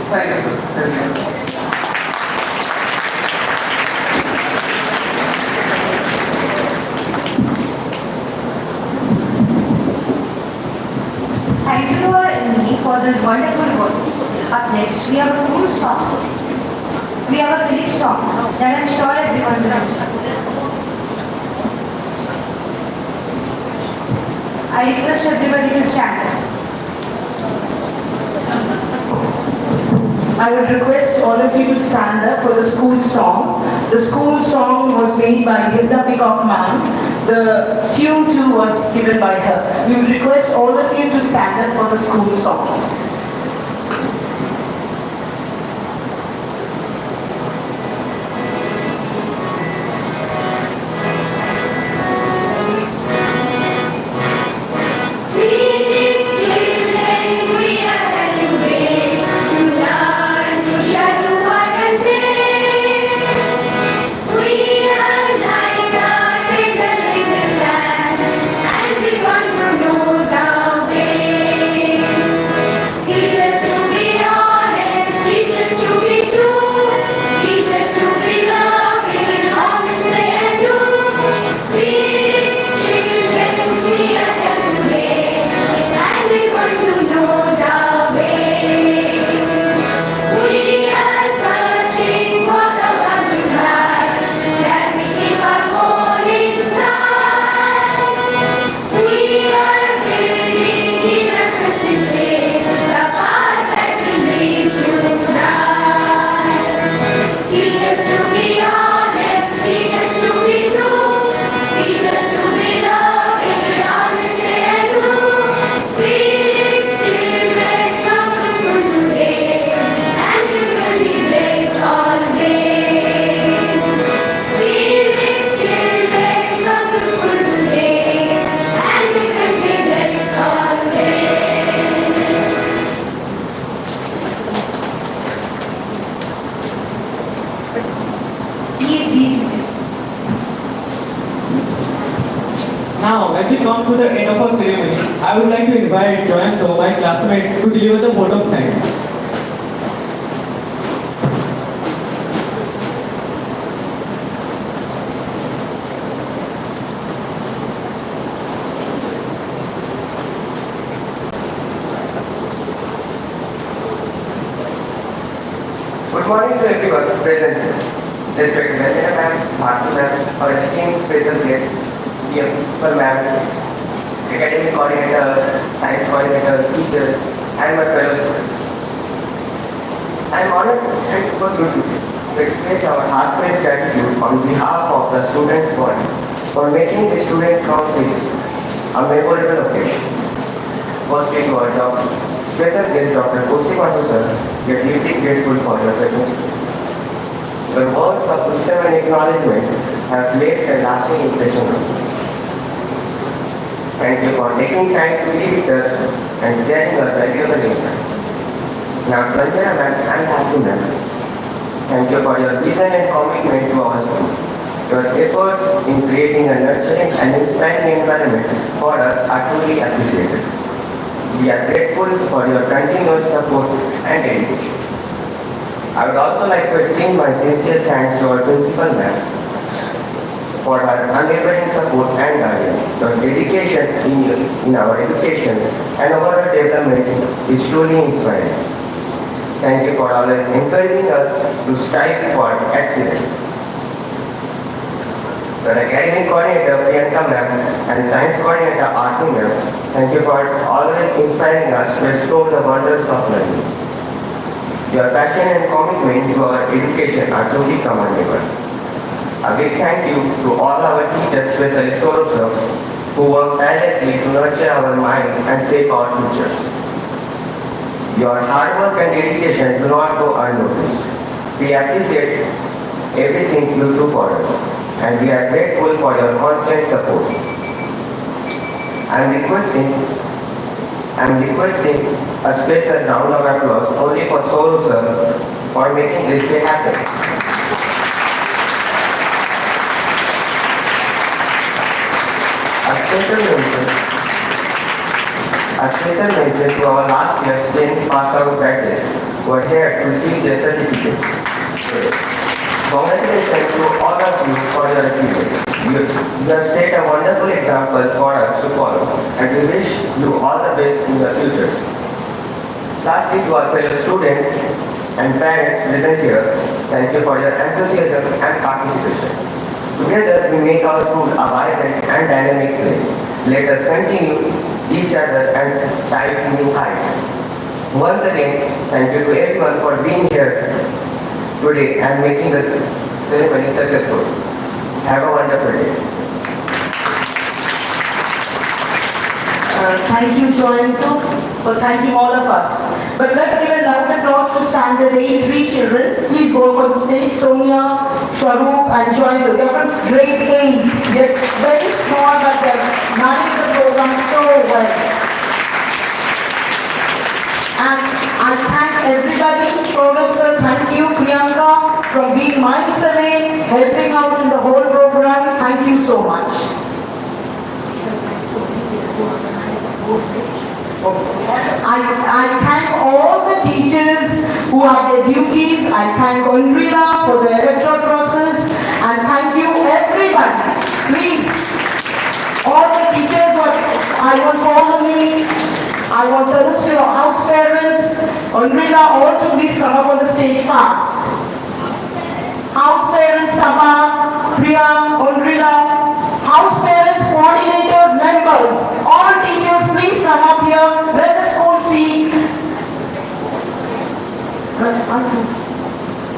Thank you. Thank you. Thank you to our Alumni for those wonderful words. Up next, we have a cool song. We have a Filix song that I'm sure everyone will know. I request everybody to stand up. I would request all of you to stand up for the school song. The school song was made by Hilda Peacock-Mann. The tune too was given by her. We would request all of you to stand up for the school song. Now, as we come to the end of our ceremony, I would like to invite Joyanto, my classmate, to deliver the vote of thanks. Good morning to everyone present. respected Nanritam ma'am, Bharti ma'am, our esteemed special guest, dear principal ma'am, academic coordinator, science coordinator, teachers, and my fellow students. I am honored and for you to express our heartfelt gratitude on behalf of the students' body for making the student council a memorable occasion. Firstly, to our special guest Dr. Kaushik Basu sir, we are deeply grateful for your presence. Your words of wisdom and acknowledgement have made a lasting impression on us. Thank you for taking time to be with us and sharing your valuable insights. Now, Nanritam ma'am and Bharti ma'am, thank you for your vision and commitment to our school. Your efforts in creating a nurturing and inspiring environment for us are truly appreciated. We are grateful for your continuous support and dedication. I would also like to extend my sincere thanks to our principal ma'am for her unwavering support and guidance. Your dedication in our education and overall development is truly inspiring. Thank you for always encouraging us to strive for excellence. The academic coordinator Priyanka ma'am and science coordinator Aarti ma'am, thank you for always inspiring us to explore the wonders of learning. Your passion and commitment to our education are truly commendable. A big thank you to all our teachers, especially Saurabh sir, who work tirelessly to nurture our minds and shape our futures. Your hard work and dedication do not go unnoticed. We appreciate everything you do for us, and we are grateful for your constant support. I am requesting a special round of applause only for Saurabh sir for making this day happen. A special mention to our last year's 10th pass out graduates who are here to receive their certificates. Congratulations to all of you for your achievement. You have set a wonderful example for us to follow, and we wish you all the best in your futures. Lastly, to our fellow students and parents present here, thank you for your enthusiasm and participation. Together, we make our school a vibrant and dynamic place. Let us continue each other and strive to new heights. Once again, thank you to everyone for being here today and making the ceremony successful. Have a wonderful day. Thank you, Joyanto, for thanking all of us. But let's give a round of applause to standard 8, 3 children. Please go up on the stage. Sonia, Sharoop, and Joyanto. They're from grade 8. They're very small, but they're managing the program so well. And I thank everybody. Saurabh sir, thank you. Priyanka, from being miles away, helping out in the whole program. Thank you so much. I thank all the teachers who have their duties. I thank Nanritam for the electoral process. And thank you everybody. Please, all the teachers, I want follow me. I want to listen to your house parents. Nanritam, all to please come up on the stage fast. House parents, Sabha, Priya, Nanritam. House parents, coordinators, members, all teachers, please come up here. Let the school see.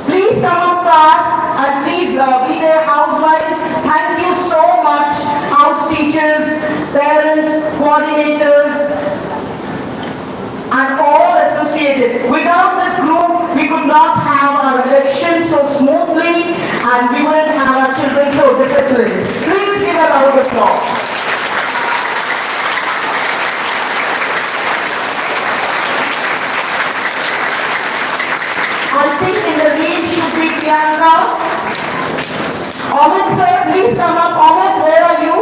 Please come up fast and please be there house-wise. Thank you so much, house teachers, parents, coordinators, and all associated. Without this group, we could not have our election so smoothly and we wouldn't have our children so disciplined. Please give a round of applause. I think in the lead should be Priyanka. Amit sir, please come up. Amit, where are you?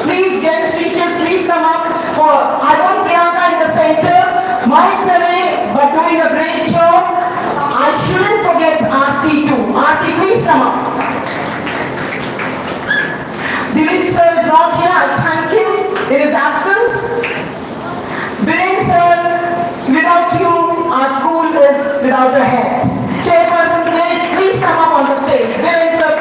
Please, guest teachers, please come up. I want Priyanka in the center. Miles away, but doing a great job. I shouldn't forget Aarti too. Aarti, please come up. Dilip sir is not here. I thank him in his absence. Biren sir, without you, our school is without a head. Chairperson, please come up on the stage. Biren sir,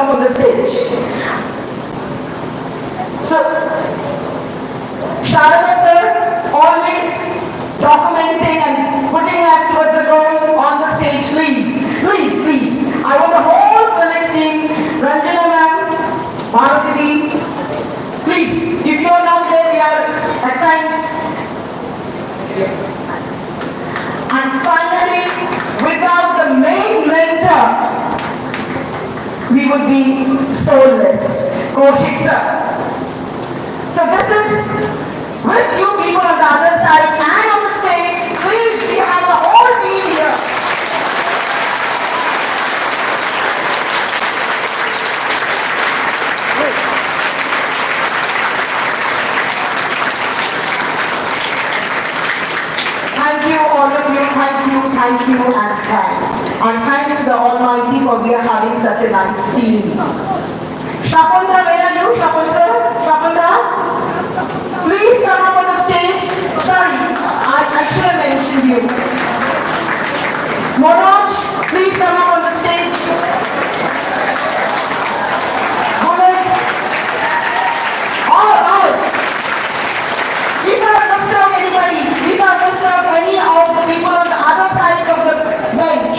up on the stage. So, Sharada sir, always documenting and putting us towards the goal on the stage, please. Please, please. I want the whole Filix team, Ranjana ma'am, Bharati, please, if you are not there, we are at times. Yes. And finally, without the main mentor, we would be soulless. Kaushik sir. So this is with you people on the other side and on the stage. Please, we have the whole team here. Thank you, all of you, thank you, and thanks. And thanks to the Almighty for we are having such a nice team. Shapunda, where are you, Shapun sir? Shapunda? Please come up on the stage. Sorry, I should have mentioned you. Manoj, please come up on the stage. Bullet. All. If I have missed out anybody, if I have missed out any of the people on the other side of the bench.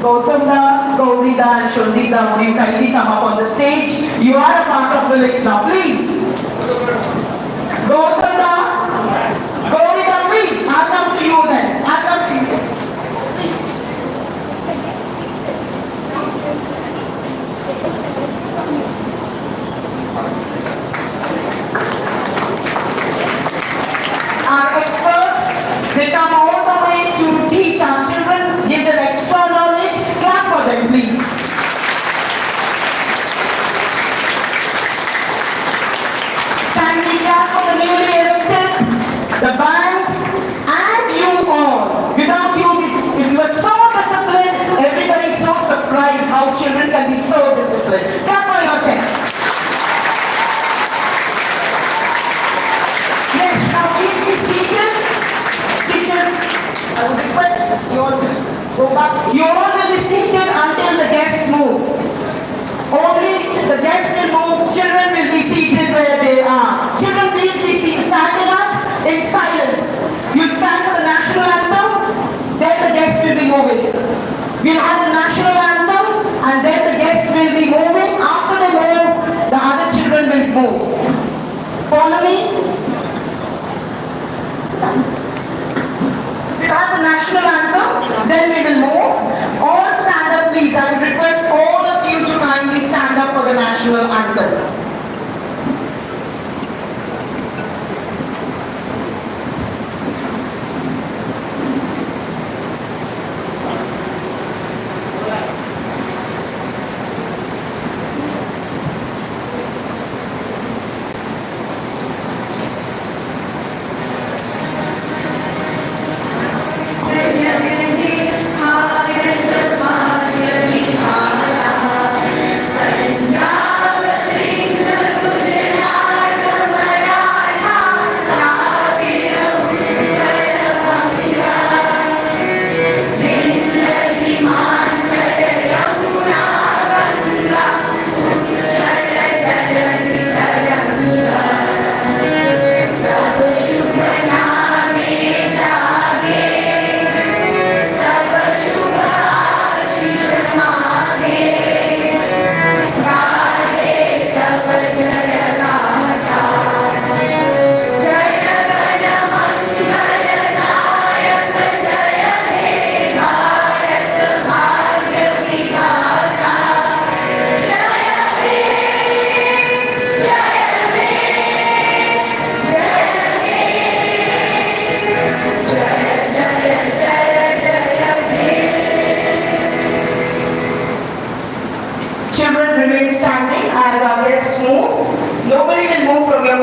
Gautamda, Gaurida and Shundida, would you kindly come up on the stage? You are a part of Filix now, please. Gautamda, Gaurida, please. I'll come to you then. I'll come to you. Please. Our experts, they come all the way to teach our children, give them extra knowledge. Clap for them, please. Can we clap for the newly elected, the band, and you all? Without you, if you are so disciplined, everybody is so surprised how children can be so disciplined. Clap for yourselves. Yes, now please be seated. Teachers, I would request you all to go back. You all will be seated until the guests move. Only the guests will move, children will be seated where they are. Children, please be standing up in silence. You'll stand for the national anthem, then the guests will be moving. We'll have the national anthem, and then the guests will be moving. After they move, the other children will move. Follow me? We'll have the national anthem, then we will move. All stand up, please. I would request all of you to kindly stand up for the national anthem. Sing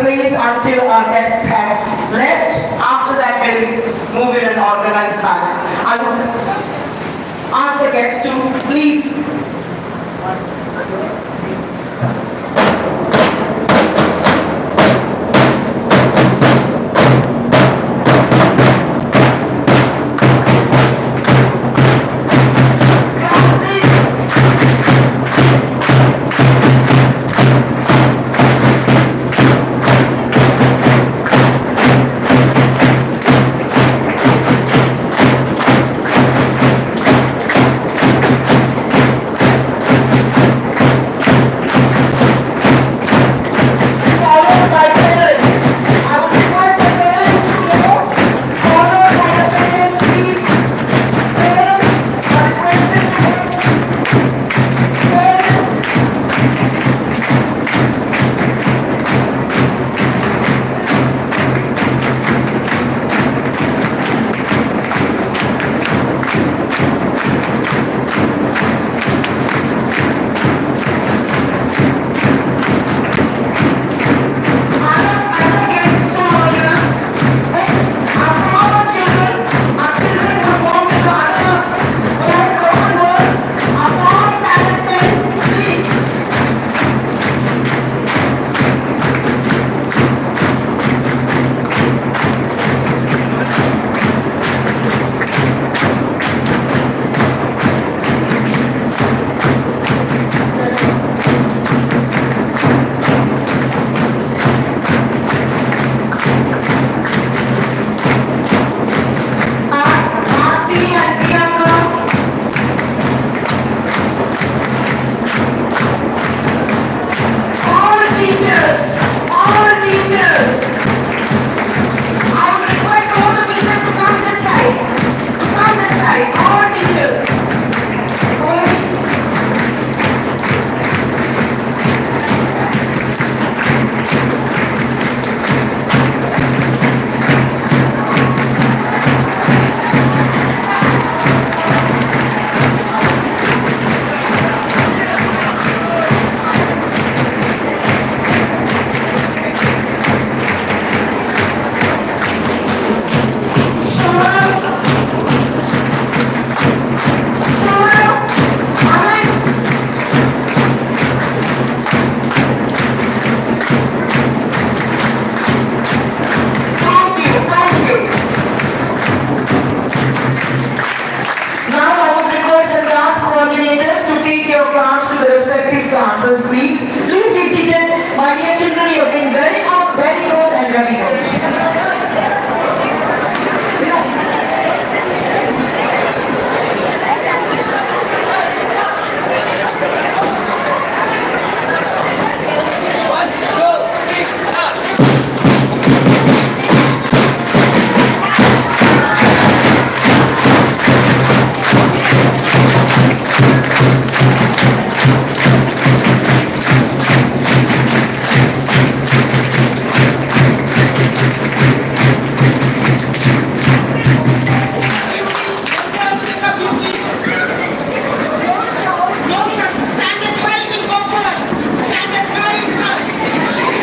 place until our guests have left. After that, we'll move in an organized manner. I would ask the guests to please